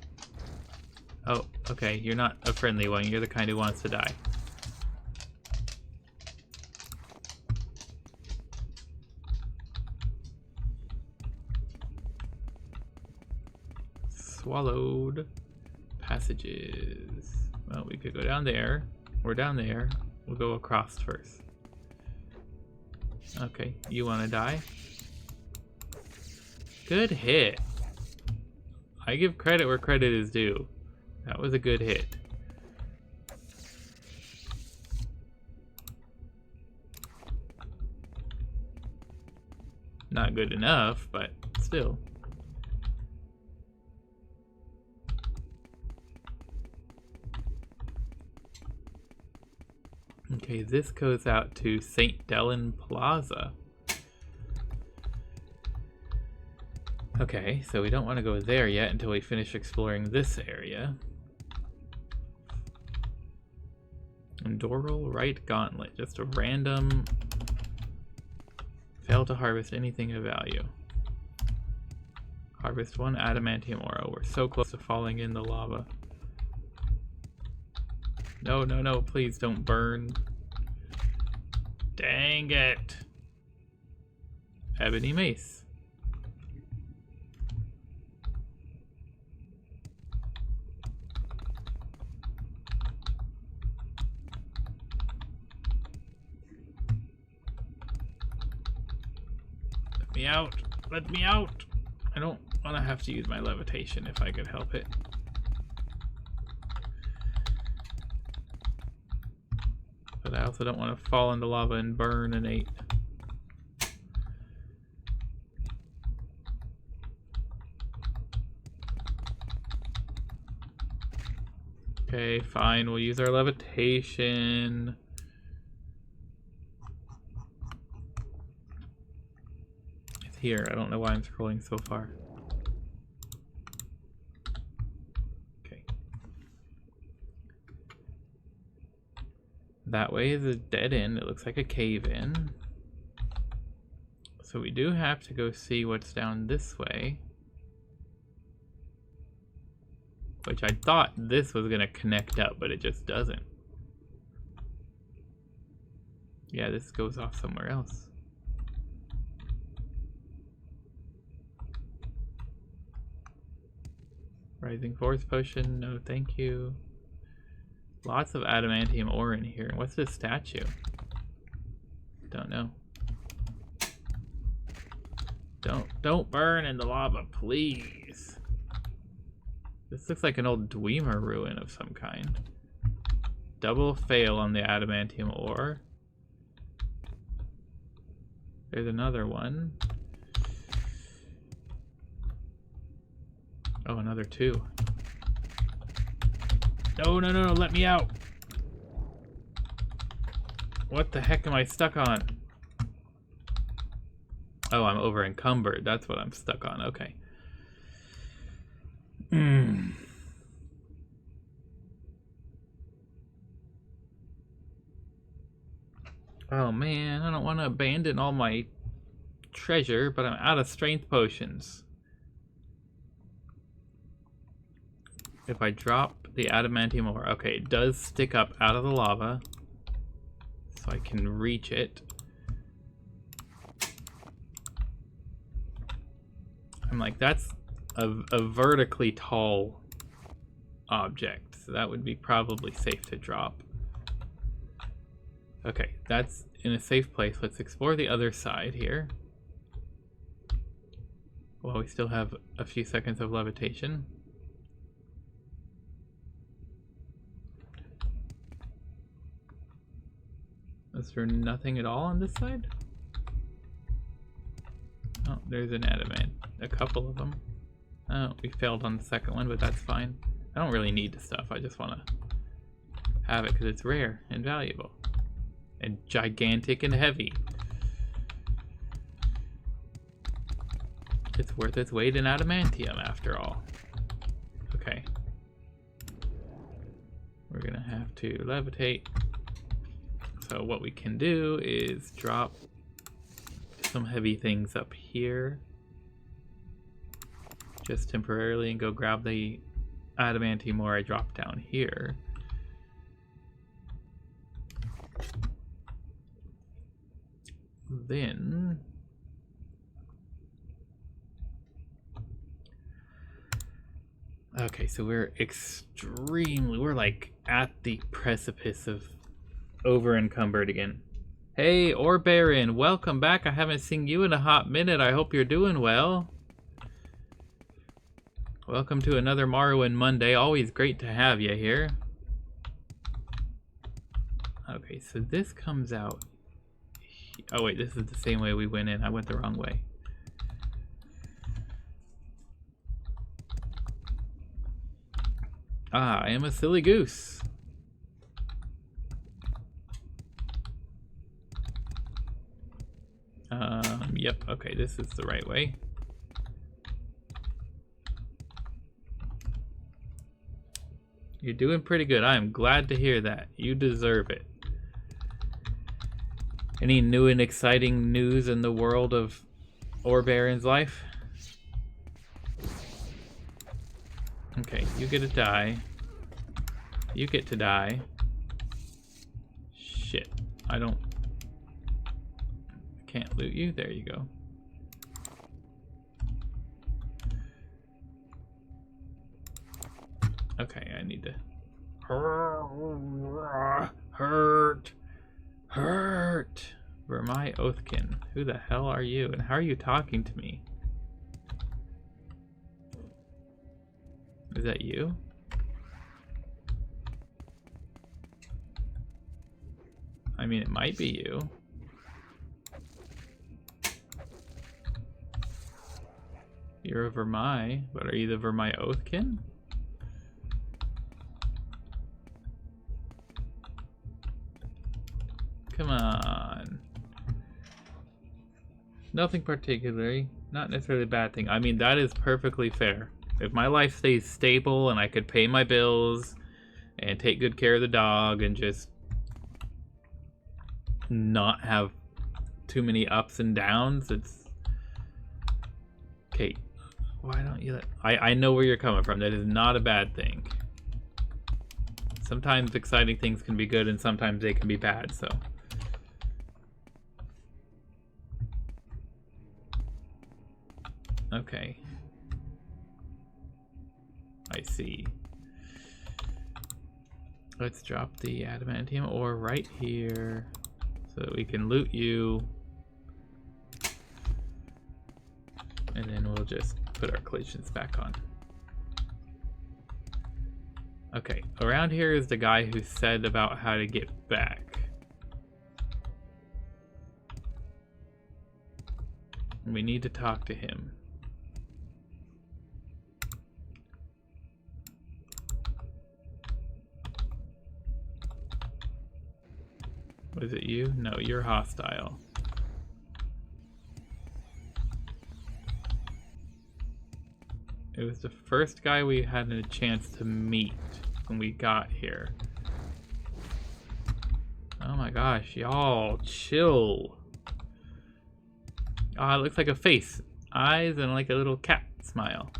Oh, okay. You're not a friendly one. You're the kind who wants to die. Swallowed. Passages. Well, we could go down there. Or down there. We'll go across first. Okay, you want to die? Good hit. I give credit where credit is due. That was a good hit. Not good enough, but still. Okay, this goes out to St. Dellen Plaza. Okay, so we don't want to go there yet until we finish exploring this area. Doral Right Gauntlet, just a random... Fail to harvest anything of value. Harvest 1 adamantium ore. We're so close to falling in the lava. No, no, no, please don't burn. Dang it. Ebony mace. Let me out. Let me out. I don't want to have to use my levitation if I could help it. But I also don't want to fall into lava and burn an 8. Okay, fine. We'll use our levitation. It's here. I don't know why I'm scrolling so far. Okay. That way is a dead end. It looks like a cave in. So we do have to go see what's down this way. Which I thought this was going to connect up, but it just doesn't. Yeah, this goes off somewhere else. Rising Force Potion, no thank you. Lots of adamantium ore in here. What's this statue? Don't know. Don't burn in the lava, please. This looks like an old Dwemer ruin of some kind. Double fail on the adamantium ore. There's another one. Oh, another 2. No, no, no, no, let me out. What the heck am I stuck on? Oh, I'm over encumbered. That's what I'm stuck on. Okay. Oh man, I don't want to abandon all my treasure, but I'm out of strength potions. If I drop the adamantium ore, okay, it does stick up out of the lava, so I can reach it. I'm like, that's a vertically tall object, so that would be probably safe to drop. Okay, that's in a safe place. Let's explore the other side here. Well, we still have a few seconds of levitation. Is there nothing at all on this side? Oh, there's an adamant. A couple of them. Oh, we failed on the second one, but that's fine. I don't really need the stuff. I just want to have it because it's rare and valuable. And gigantic and heavy. It's worth its weight in adamantium, after all. Okay. We're gonna have to levitate. So what we can do is drop some heavy things up here. Just temporarily, and go grab the adamantium ore I dropped down here. Then Okay, so we're like at the precipice of over encumbered again. Hey, Ore Baron, welcome back. I haven't seen you in a hot minute. I hope you're doing well. Welcome to another Morrowind Monday. Always great to have you here. Okay, so this comes out. Oh wait, this is the same way we went in. I went the wrong way. Ah, I am a silly goose. Yep, okay, this is the right way. You're doing pretty good. I am glad to hear that. You deserve it. Any new and exciting news in the world of Ore Baron's life? Okay, you get to die. You get to die. Shit. I can't loot you. There you go. Okay, I need to... Hurt! Vermai Oathkin. Who the hell are you? And how are you talking to me? Is that you? I mean, it might be you. You're a Vermai, but are you the Vermai Oathkin? Come on. Nothing particularly. Not necessarily a bad thing. I mean, that is perfectly fair. If my life stays stable and I could pay my bills and take good care of the dog and just not have too many ups and downs, it's... Okay, why don't you let... I know where you're coming from. That is not a bad thing. Sometimes exciting things can be good and sometimes they can be bad, so... Okay. I see. Let's drop the adamantium ore right here so that we can loot you. And then we'll just put our collisions back on. Okay, around here is the guy who said about how to get back. We need to talk to him. Was it you? No, you're hostile. It was the first guy we had a chance to meet when we got here. Oh my gosh, y'all, chill. Ah, it looks like a face. Eyes and like a little cat smile.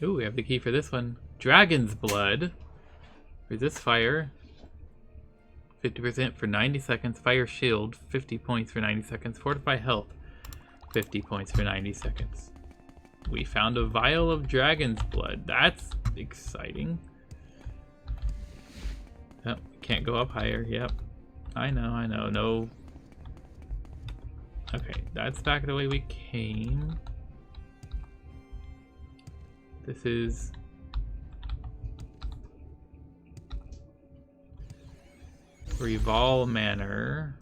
Ooh, we have the key for this one. Dragon's Blood. Resist fire. 50% for 90 seconds. Fire shield. 50 points for 90 seconds. Fortify health. 50 points for 90 seconds. We found a vial of Dragon's Blood. That's exciting. Oh, can't go up higher. Yep. I know. No. Okay, that's back the way we came. This is... Revolve Manor.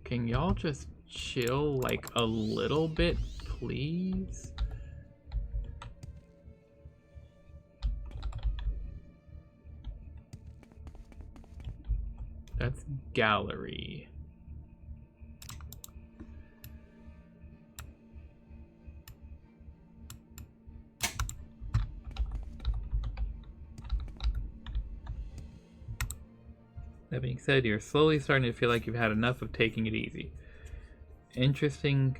Can y'all just chill like a little bit, please? That's gallery. That being said, you're slowly starting to feel like you've had enough of taking it easy. Increasing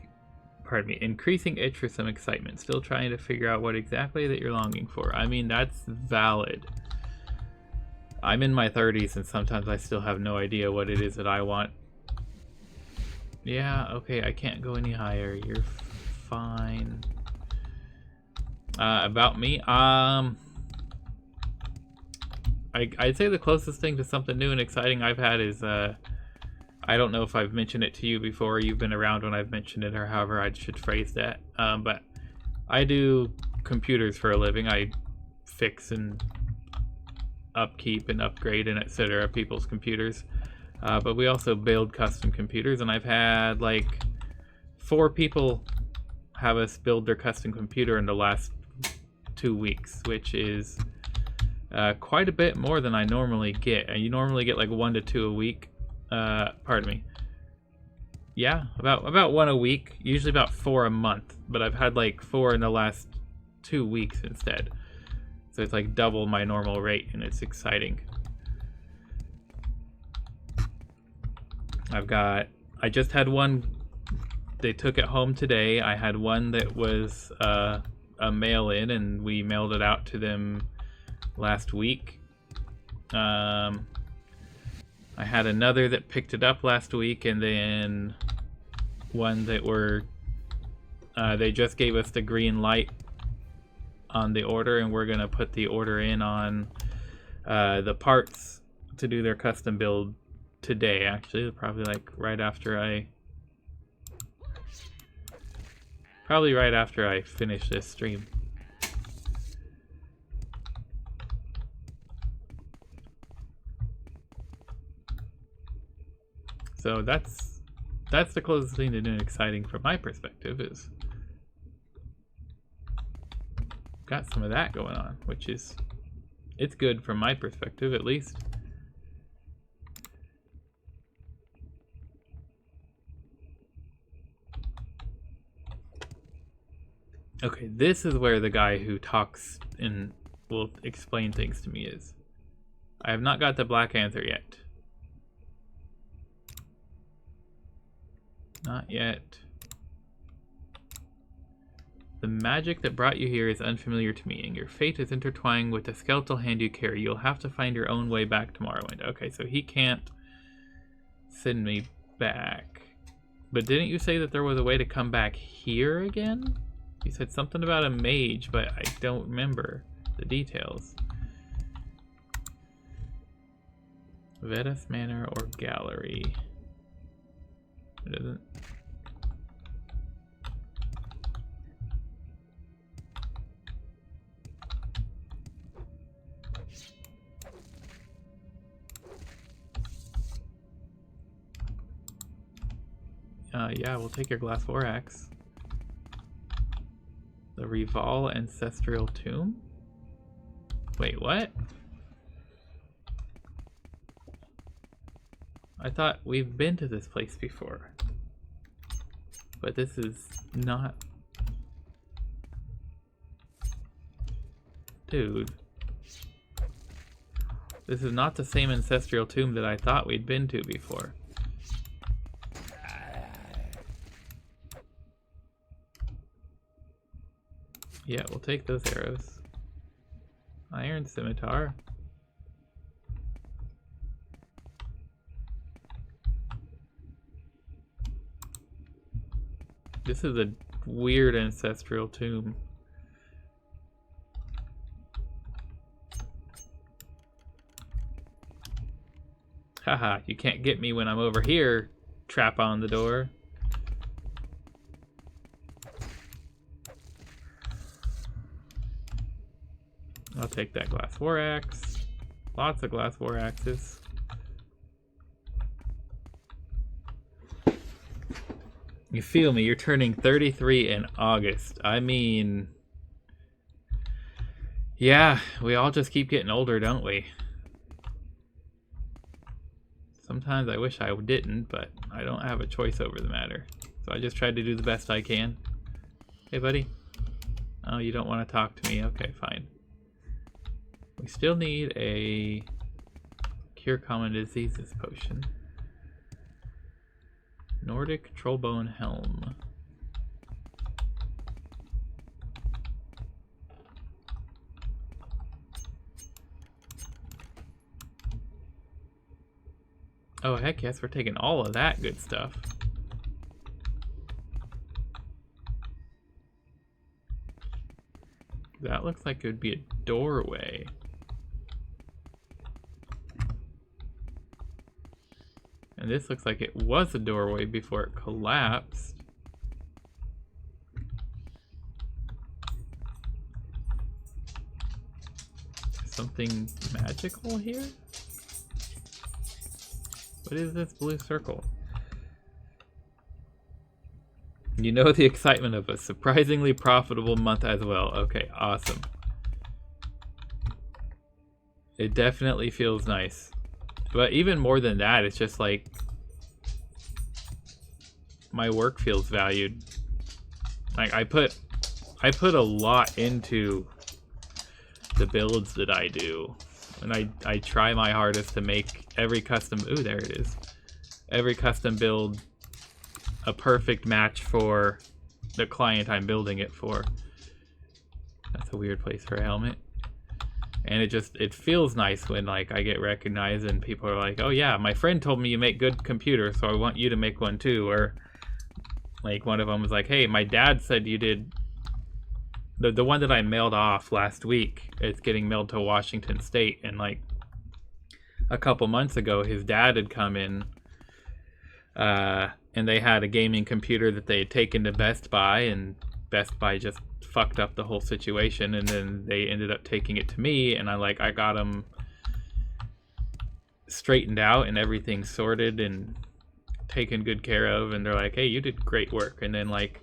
interest, some excitement. Still trying to figure out what exactly that you're longing for. I mean, that's valid. I'm in my 30s and sometimes I still have no idea what it is that I want. Yeah, okay, I can't go any higher. You're fine. About me, I'd say the closest thing to something new and exciting I've had is, I don't know if I've mentioned it to you before, you've been around when I've mentioned it, or however I should phrase that, but I do computers for a living. I fix and upkeep and upgrade and etc. people's computers, but we also build custom computers, and I've had like 4 people have us build their custom computer in the last 2 weeks, which is quite a bit more than I normally get. And you normally get like 1 to 2 a week. Pardon me. Yeah, about 1 a week. Usually about 4 a month. But I've had like 4 in the last 2 weeks instead. So it's like double my normal rate, and it's exciting. I just had one. They took it home today. I had one that was a mail-in, and we mailed it out to them last week. I had another that picked it up last week, and then one that they just gave us the green light on the order, and we're gonna put the order in on the parts to do their custom build today. Actually, probably like right after I finish this stream. So that's the closest thing to new and exciting from my perspective. Is got some of that going on, which is, it's good from my perspective at least. Okay, this is where the guy who talks and will explain things to me is. I have not got the Black Anther yet. Not yet. The magic that brought you here is unfamiliar to me, and your fate is intertwined with the skeletal hand you carry. You'll have to find your own way back to Morrowind. Okay, so he can't send me back. But didn't you say that there was a way to come back here again? You said something about a mage, but I don't remember the details. Vedas Manor or Gallery? It doesn't. Yeah, we'll take your glass axe. The Rival Ancestral Tomb? Wait, what? I thought we've been to this place before. But this is not... Dude. This is not the same ancestral tomb that I thought we'd been to before. Yeah, we'll take those arrows. Iron scimitar. This is a weird ancestral tomb. Haha, you can't get me when I'm over here. Trap on the door. I'll take that glass axe. Lots of glass axes. You feel me? You're turning 33 in August. I mean... Yeah, we all just keep getting older, don't we? Sometimes I wish I didn't, but I don't have a choice over the matter. So I just tried to do the best I can. Hey, buddy. Oh, you don't want to talk to me? Okay, fine. We still need a Cure Common Diseases potion. Nordic Trollbone Helm. Oh, heck yes, we're taking all of that good stuff. That looks like it would be a doorway. And this looks like it was a doorway before it collapsed. Something magical here? What is this blue circle? You know the excitement of a surprisingly profitable month as well. Okay, awesome. It definitely feels nice. But even more than that, it's just like my work feels valued. Like I put a lot into the builds that I do. And I try my hardest to make every custom, ooh, there it is. Every custom build a perfect match for the client I'm building it for. That's a weird place for a helmet. And it feels nice when like I get recognized and people are like, oh yeah, my friend told me you make good computers, so I want you to make one too. Or like one of them was like, hey, my dad said you did. The one that I mailed off last week, it's getting mailed to Washington State, and like a couple months ago his dad had come in and they had a gaming computer that they had taken to Best Buy, and Best Buy just fucked up the whole situation, and then they ended up taking it to me, and I got them straightened out and everything sorted and taken good care of, and they're like, hey, you did great work. And then like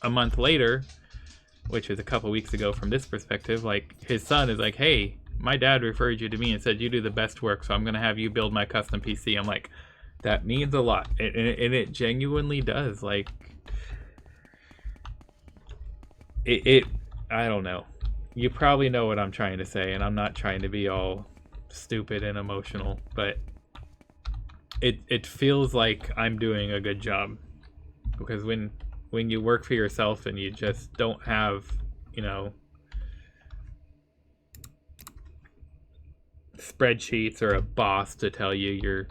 a month later, which was a couple weeks ago from this perspective, like his son is like, hey, my dad referred you to me and said you do the best work, so I'm gonna have you build my custom PC. I'm like, that means a lot, and it genuinely does. Like it I don't know, you probably know what I'm trying to say, and I'm not trying to be all stupid and emotional, but it feels like I'm doing a good job, because when you work for yourself and you just don't have, you know, spreadsheets or a boss to tell you you're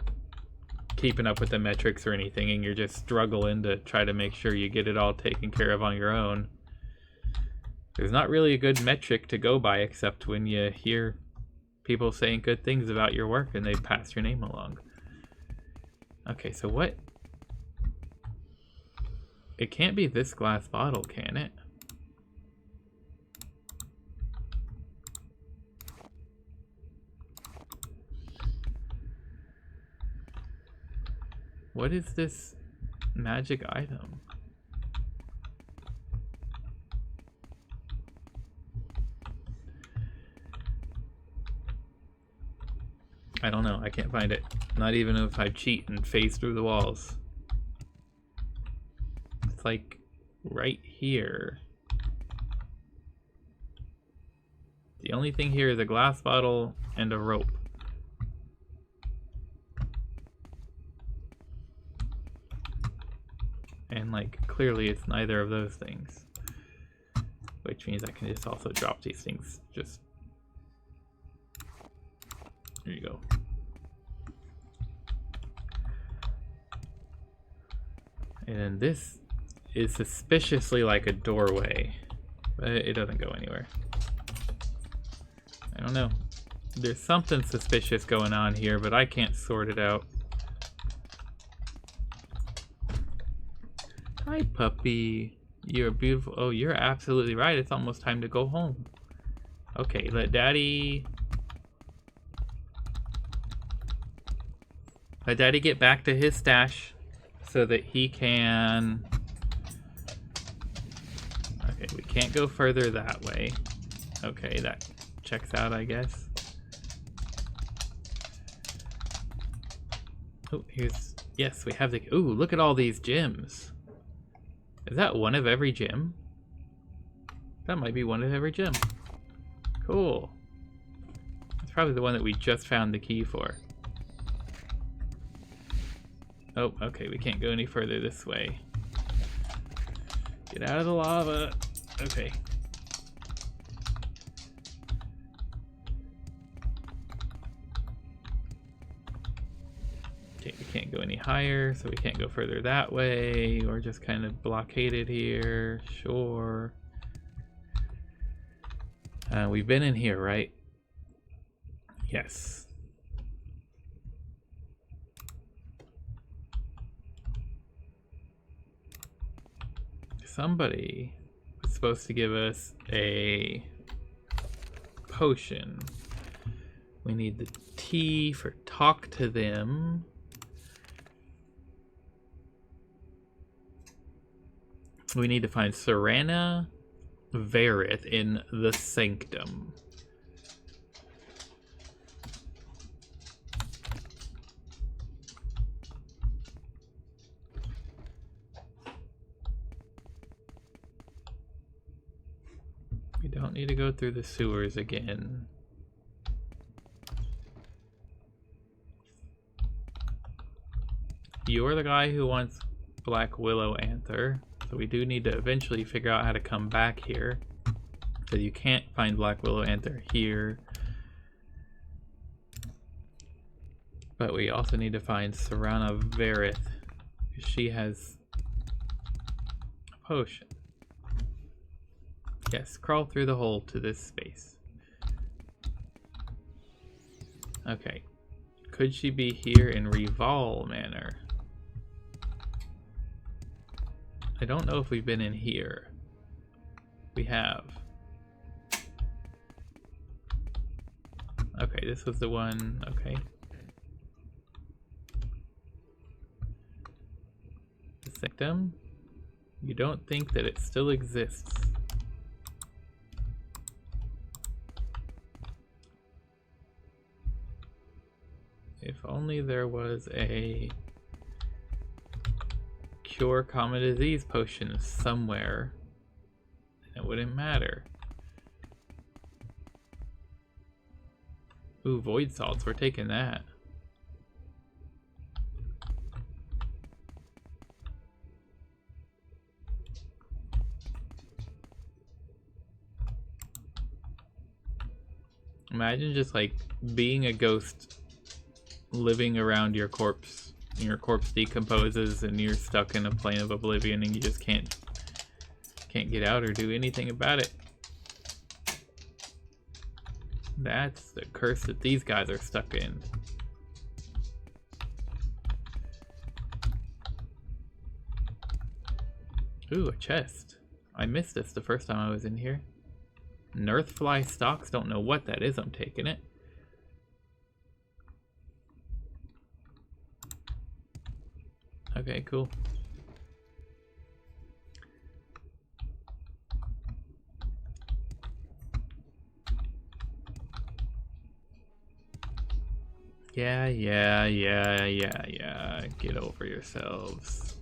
keeping up with the metrics or anything, and you're just struggling to try to make sure you get it all taken care of on your own, there's not really a good metric to go by except when you hear people saying good things about your work and they pass your name along. Okay, so what? It can't be this glass bottle, can it? What is this magic item? I don't know. I can't find it. Not even if I cheat and phase through the walls. It's like right here. The only thing here is a glass bottle and a rope. And like clearly it's neither of those things. Which means I can just also drop these things. Just there you go. And then this is suspiciously like a doorway, but it doesn't go anywhere. I don't know. There's something suspicious going on here, but I can't sort it out. Hi, puppy. You're beautiful. Oh, you're absolutely right. It's almost time to go home. Okay, let Daddy get back to his stash so that he can... Okay, we can't go further that way. Okay, that checks out, I guess. Oh, here's... Yes, we have the... Ooh, look at all these gems. Is that one of every gem? That might be one of every gem. Cool. That's probably the one that we just found the key for. Oh, okay, we can't go any further this way. Get out of the lava. Okay. Okay, we can't go any higher, so we can't go further that way. We're just kind of blockaded here. Sure. We've been in here, right? Yes. Somebody was supposed to give us a potion. We need the T for talk to them. We need to find Serana Verith in the Sanctum. We don't need to go through the sewers again. You're the guy who wants Black Willow Anther, so we do need to eventually figure out how to come back here. So you can't find Black Willow Anther here. But we also need to find Serana Verith, because she has a potion. Yes, crawl through the hole to this space. Okay. Could she be here in Reval Manor? I don't know if we've been in here. We have. Okay, this was the one. Okay. The Sanctum? You don't think that it still exists? If only there was a cure common disease potion somewhere, it wouldn't matter. Ooh, void salts, we're taking that. Imagine just like being a ghost living around your corpse. Your corpse decomposes and you're stuck in a plane of oblivion and you just can't get out or do anything about it. That's the curse that these guys are stuck in. Ooh, a chest. I missed this the first time I was in here. Nurthfly stocks, don't know what that is, I'm taking it. Okay, cool. Yeah. Get over yourselves.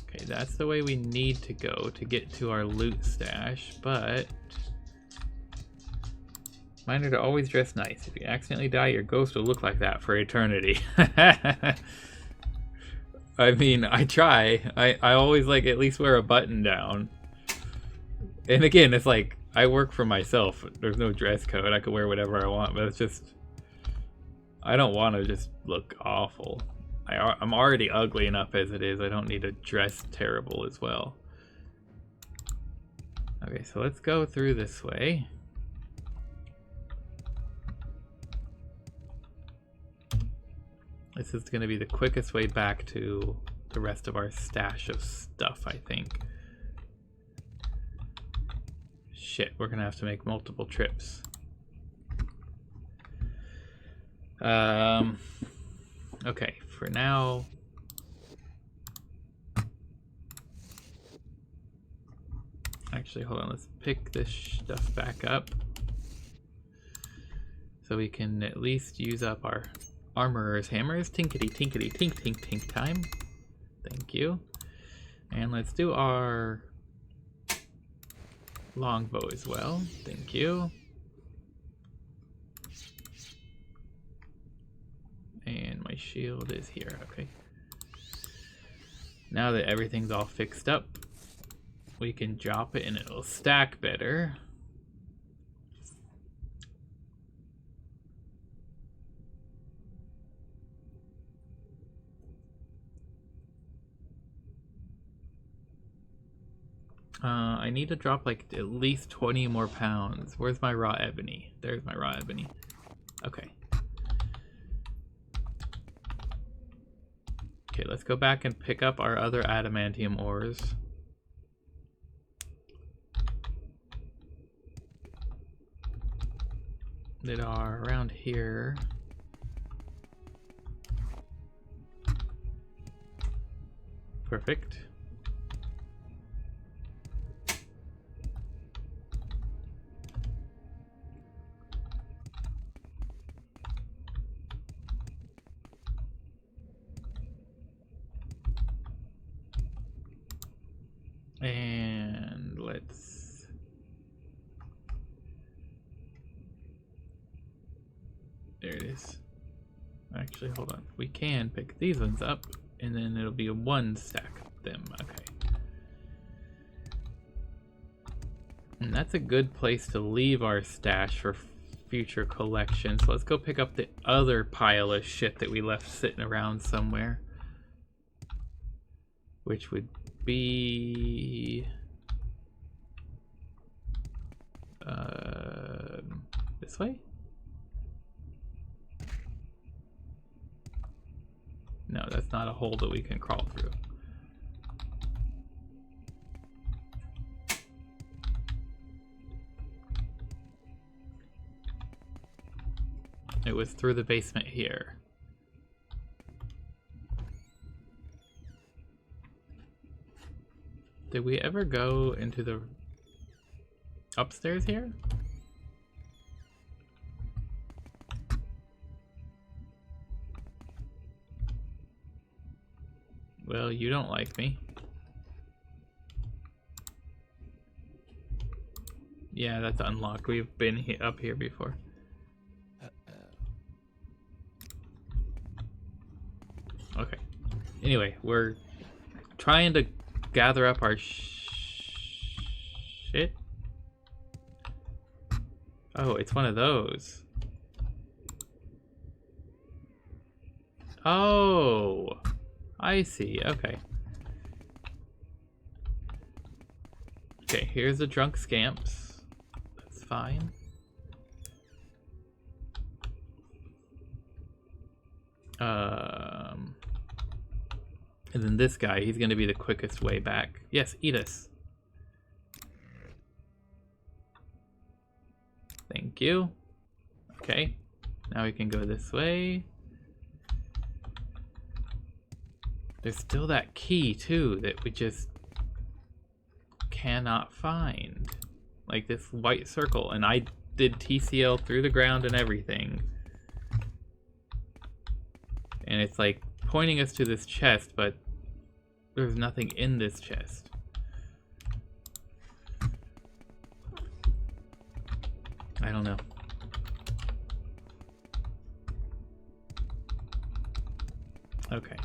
Okay, that's the way we need to go to get to our loot stash, but reminder to always dress nice. If you accidentally die, your ghost will look like that for eternity. I mean, I try. I always like at least wear a button down. And again, it's like, I work for myself. There's no dress code. I could wear whatever I want, but it's just, I don't want to just look awful. I'm already ugly enough as it is. I don't need to dress terrible as well. Okay, so let's go through this way. This is going to be the quickest way back to the rest of our stash of stuff, I think. Shit, we're going to have to make multiple trips. Okay, for now... Actually, hold on, let's pick this stuff back up. So we can at least use up our armorer's hammers. Tinkety tinkety tink tink tink time. Thank you. And let's do our longbow as well. Thank you. And my shield is here. Okay. Now that everything's all fixed up, we can drop it and it'll stack better. I need to drop like at least 20 more pounds. Where's my raw ebony? There's my raw ebony. Okay. Okay, let's go back and pick up our other adamantium ores. That are around here. Perfect. And let's... There it is. Actually, hold on. We can pick these ones up, and then it'll be a 1 stack of them. Okay. And that's a good place to leave our stash for future collections. Let's go pick up the other pile of shit that we left sitting around somewhere. Which would be... this way? No, that's not a hole that we can crawl through. It was through the basement here. Did we ever go into the upstairs here? Well, you don't like me. Yeah, that's unlocked. We've been up here before. Okay. Anyway, we're trying to gather up our shit. Oh, it's one of those. Oh, I see. Okay. Okay, here's the drunk scamps. That's fine. And then this guy, he's gonna be the quickest way back. Yes, eat us. Thank you. Okay, now we can go this way. There's still that key too that we just cannot find. Like this white circle, and I did TCL through the ground and everything. And it's like pointing us to this chest, but there's nothing in this chest. I don't know. Okay.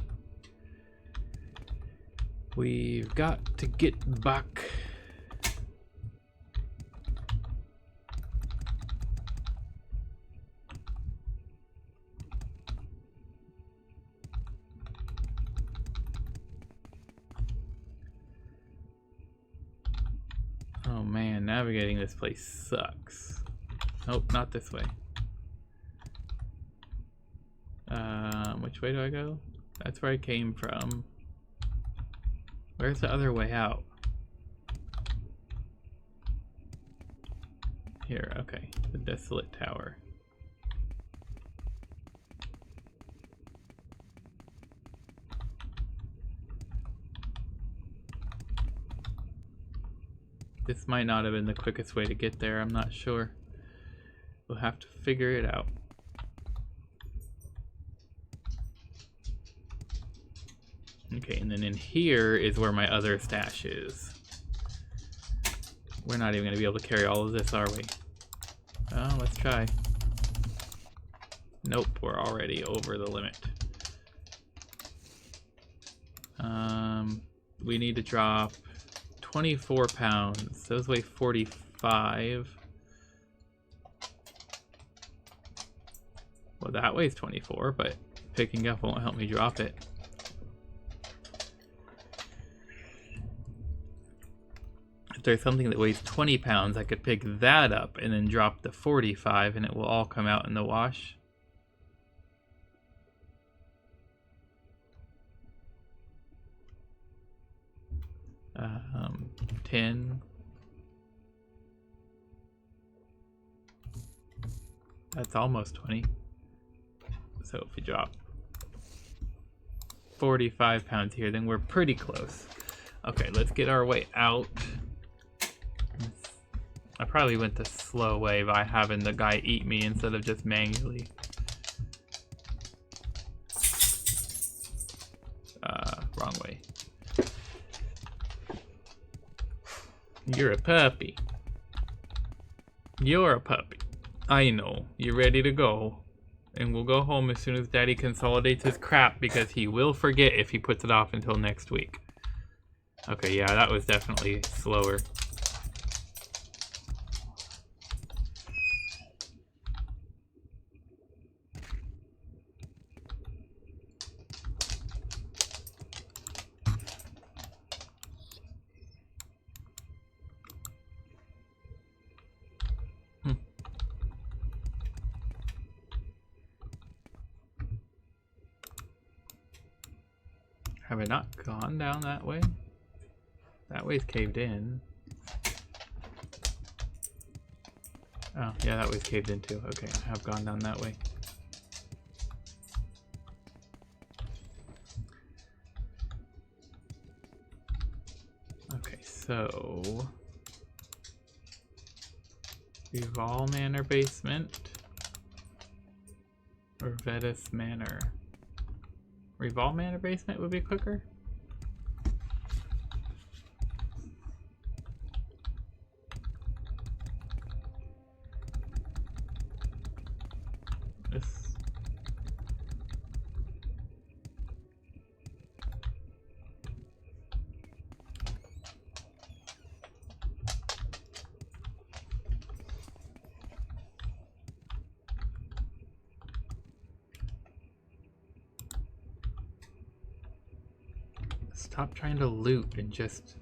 We've got to get back. Oh man, navigating this place sucks. Nope, not this way. Which way do I go? That's where I came from. Where's the other way out? Here, okay. The desolate tower. This might not have been the quickest way to get there, I'm not sure. We'll have to figure it out. Okay, and then in here is where my other stash is. We're not even going to be able to carry all of this, are we? Oh, let's try. Nope, we're already over the limit. We need to drop 24 pounds. Those weigh 45. Well, that weighs 24, but picking up won't help me drop it. if there's something that weighs 20 pounds, I could pick that up and then drop the 45 and it will all come out in the wash. Um, 10. That's almost 20. So if we drop 45 pounds here, then we're pretty close. Okay, let's get our way out. I probably went the slow way by having the guy eat me instead of just manually. Wrong way. You're a puppy. You're a puppy. I know. You're ready to go. And we'll go home as soon as Daddy consolidates his crap because he will forget if he puts it off until next week. Okay, yeah, that was definitely slower. Have I not gone down that way? That way's caved in. Oh, yeah, that way's caved in too. Okay, I have gone down that way. Okay, so... Rival Manor basement. Or Vetus Manor. Rival Manor basement would be quicker. This. Stop trying to loot and just...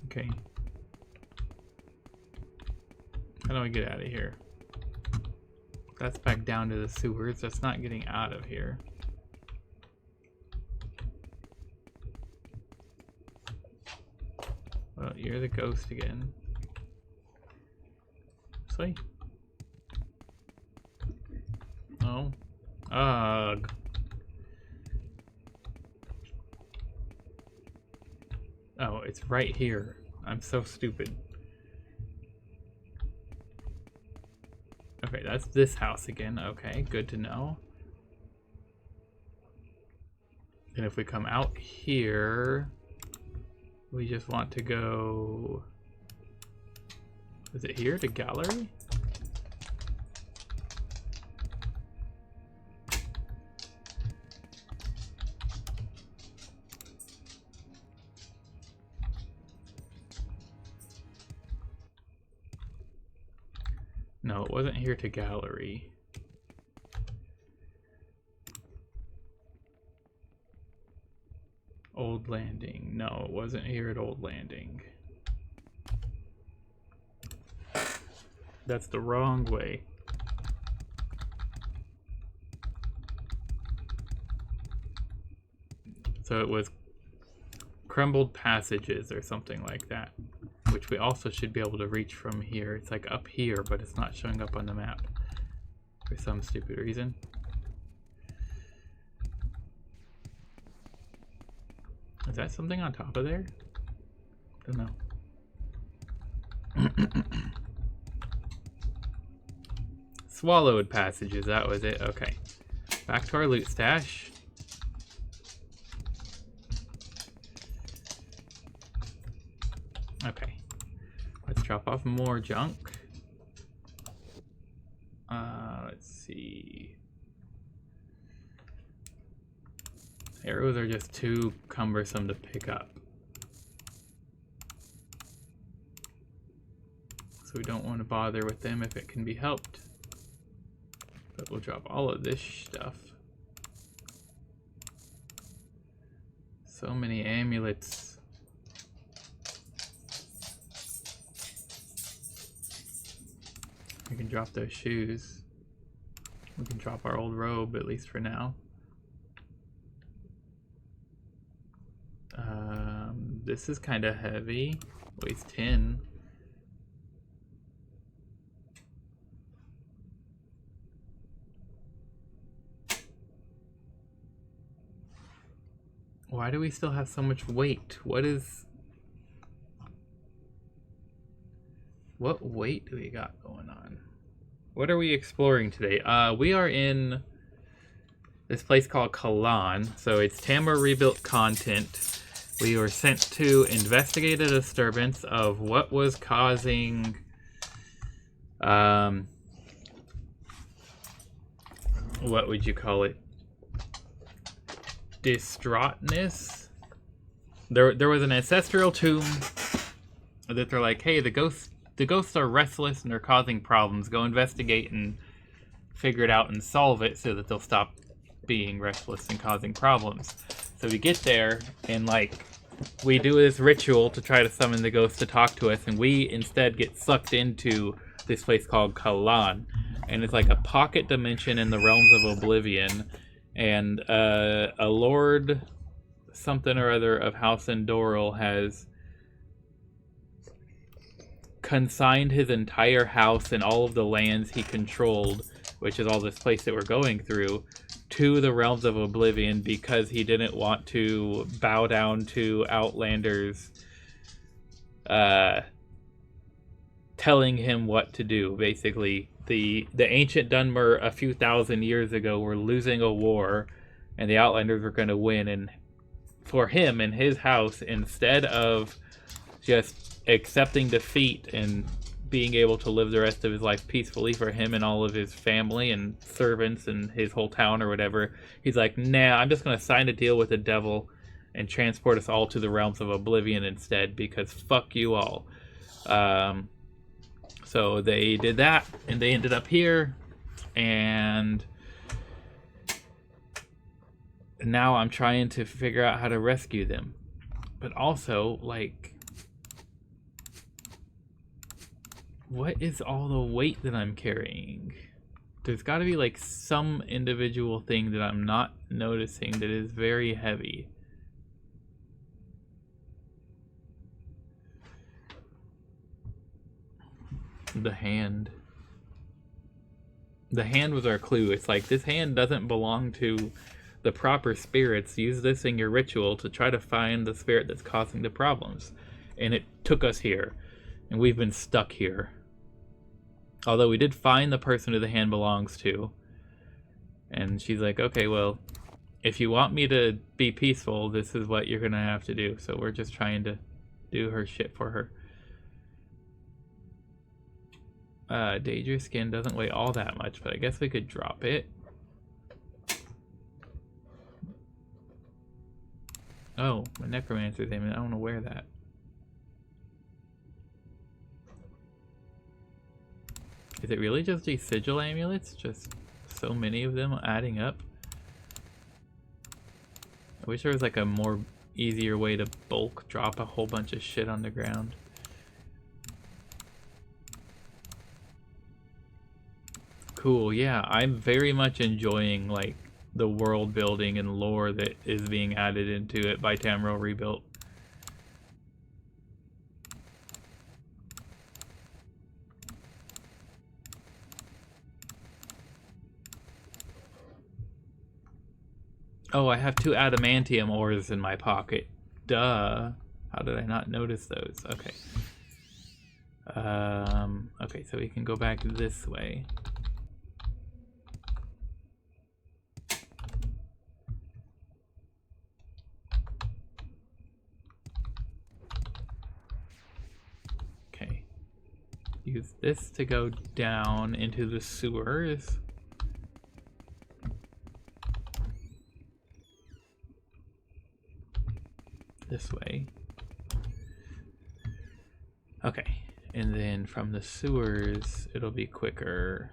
Okay. How do I get out of here? That's back down to the sewers. That's not getting out of here. Well, you're the ghost again. This way? Oh. Ugh. Oh, it's right here. I'm so stupid. Okay, that's this house again. Okay, good to know. And if we come out here, we just want to go... Is it here to gallery? No, it wasn't here to gallery. Old Landing. No, it wasn't here at Old Landing. That's the wrong way. So it was Crumbled Passages or something like that, which we also should be able to reach from here. It's like up here, but it's not showing up on the map for some stupid reason. Is that something on top of there? Don't know. Swallowed Passages, that was it. Okay. Back to our loot stash. Okay. Let's drop off more junk. Let's see. Arrows are just too cumbersome to pick up. So we don't want to bother with them if it can be helped. But we'll drop all of this stuff. So many amulets. We can drop those shoes. We can drop our old robe, at least for now. This is kind of heavy. Weighs 10. Why do we still have so much weight? What weight do we got going on? What are we exploring today? We are in this place called Khalaan. So it's Tamriel Rebuilt content. We were sent to investigate a disturbance of what was causing what would you call it? Distraughtness. There was an ancestral tomb that they're like, hey, the ghosts are restless and they're causing problems. Go investigate and figure it out and solve it so that they'll stop being restless and causing problems. So we get there and like we do this ritual to try to summon the ghost to talk to us, and we instead get sucked into this place called Khalaan, and it's like a pocket dimension in the realms of oblivion. And a lord something or other of House Endoril has consigned his entire house and all of the lands he controlled, which is all this place that we're going through, to the realms of oblivion because he didn't want to bow down to Outlanders telling him what to do. Basically, the ancient Dunmer a few thousand years ago were losing a war, and the Outlanders were going to win. And for him and his house, instead of just accepting defeat and being able to live the rest of his life peacefully for him and all of his family and servants and his whole town or whatever, he's like, nah, I'm just going to sign a deal with the devil and transport us all to the realms of oblivion instead, because fuck you all. So they did that, and they ended up here, and now I'm trying to figure out how to rescue them. But also, like, what is all the weight that I'm carrying? There's got to be like some individual thing that I'm not noticing that is very heavy. The hand. The hand was our clue. It's like, this hand doesn't belong to the proper spirits. Use this in your ritual to try to find the spirit that's causing the problems. And it took us here. And we've been stuck here. Although we did find the person who the hand belongs to. And she's like, okay, well, if you want me to be peaceful, this is what you're going to have to do. So we're just trying to do her shit for her. Daedra skin doesn't weigh all that much, but I guess we could drop it. Oh, my necromancer's aiming. I want to wear that. Is it really just these sigil amulets? Just so many of them adding up? I wish there was like a more easier way to bulk drop a whole bunch of shit on the ground. Cool, yeah, I'm very much enjoying like the world building and lore that is being added into it by Tamriel Rebuilt. Oh, I have 2 adamantium ores in my pocket. Duh. How did I not notice those? Okay. Okay, so we can go back this way. Okay. Use this to go down into the sewers. This way. Okay, and then from the sewers it'll be quicker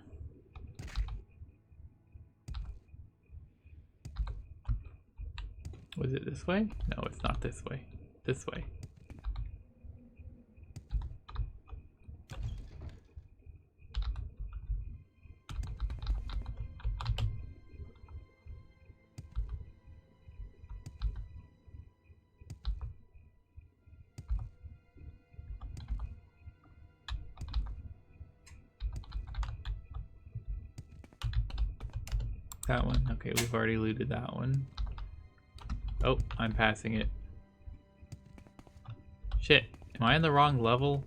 Was it this way? No, it's not this way. This way. That one. Okay, we've already looted that one. Oh, I'm passing it. Shit. Am I on the wrong level?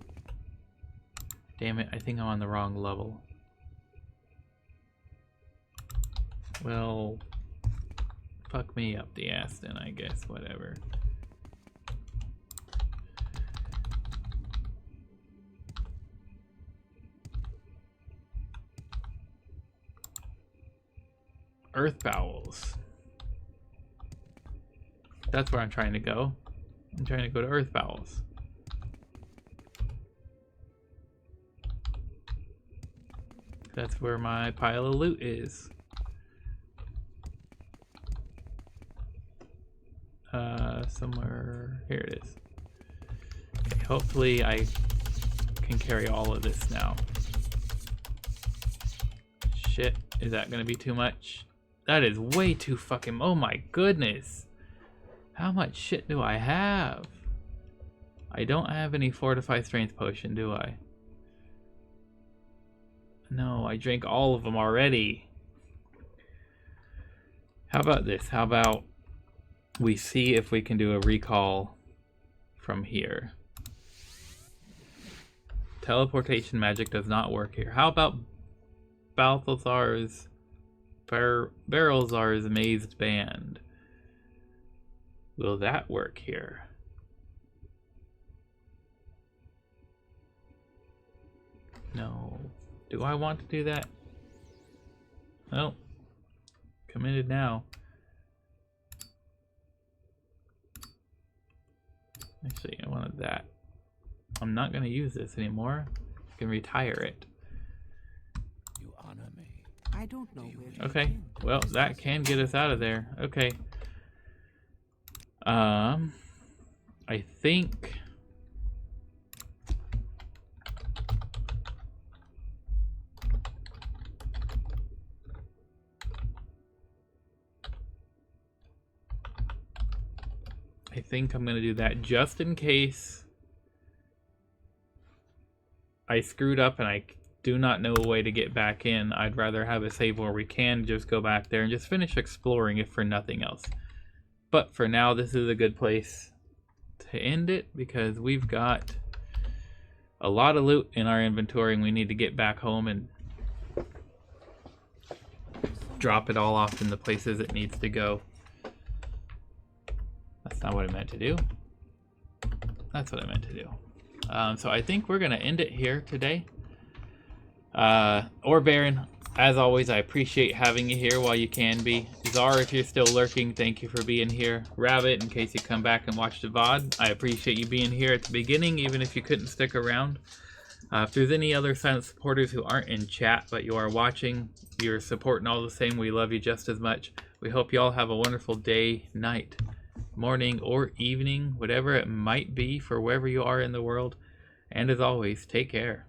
Damn it, I think I'm on the wrong level. Well, fuck me up the ass then, I guess. Whatever. Earth bowels. That's where I'm trying to go. I'm trying to go to earth bowels. That's where my pile of loot is. Somewhere here it is. Okay, hopefully I can carry all of this now. Shit, is that gonna be too much? That is way too fucking, oh my goodness. How much shit do I have? I don't have any fortified strength potion, do I? No, I drank all of them already. How about this? How about we see if we can do a recall from here? Teleportation magic does not work here. How about Balthazar's Barrelzar's Mazed Band? Will that work here? No. Do I want to do that? Oh. Committed now. Actually, I wanted that. I'm not going to use this anymore. I can retire it. You honor me. I don't know where. Okay. Well, that can get us out of there. Okay. I think I'm gonna do that just in case I screwed up and I do not know a way to get back in. I'd rather have a save where we can just go back there and just finish exploring if for nothing else. But for now, this is a good place to end it because we've got a lot of loot in our inventory and we need to get back home and drop it all off in the places it needs to go. That's not what I meant to do. That's what I meant to do. So I think we're going to end it here today. Or Baron, as always, I appreciate having you here while you can be. Czar, if you're still lurking, thank you for being here. Rabbit, in case you come back and watch the VOD, I appreciate you being here at the beginning, even if you couldn't stick around. If there's any other silent supporters who aren't in chat, but you are watching, you're supporting all the same, we love you just as much. We hope you all have a wonderful day, night, morning, or evening, whatever it might be for wherever you are in the world. And as always, take care.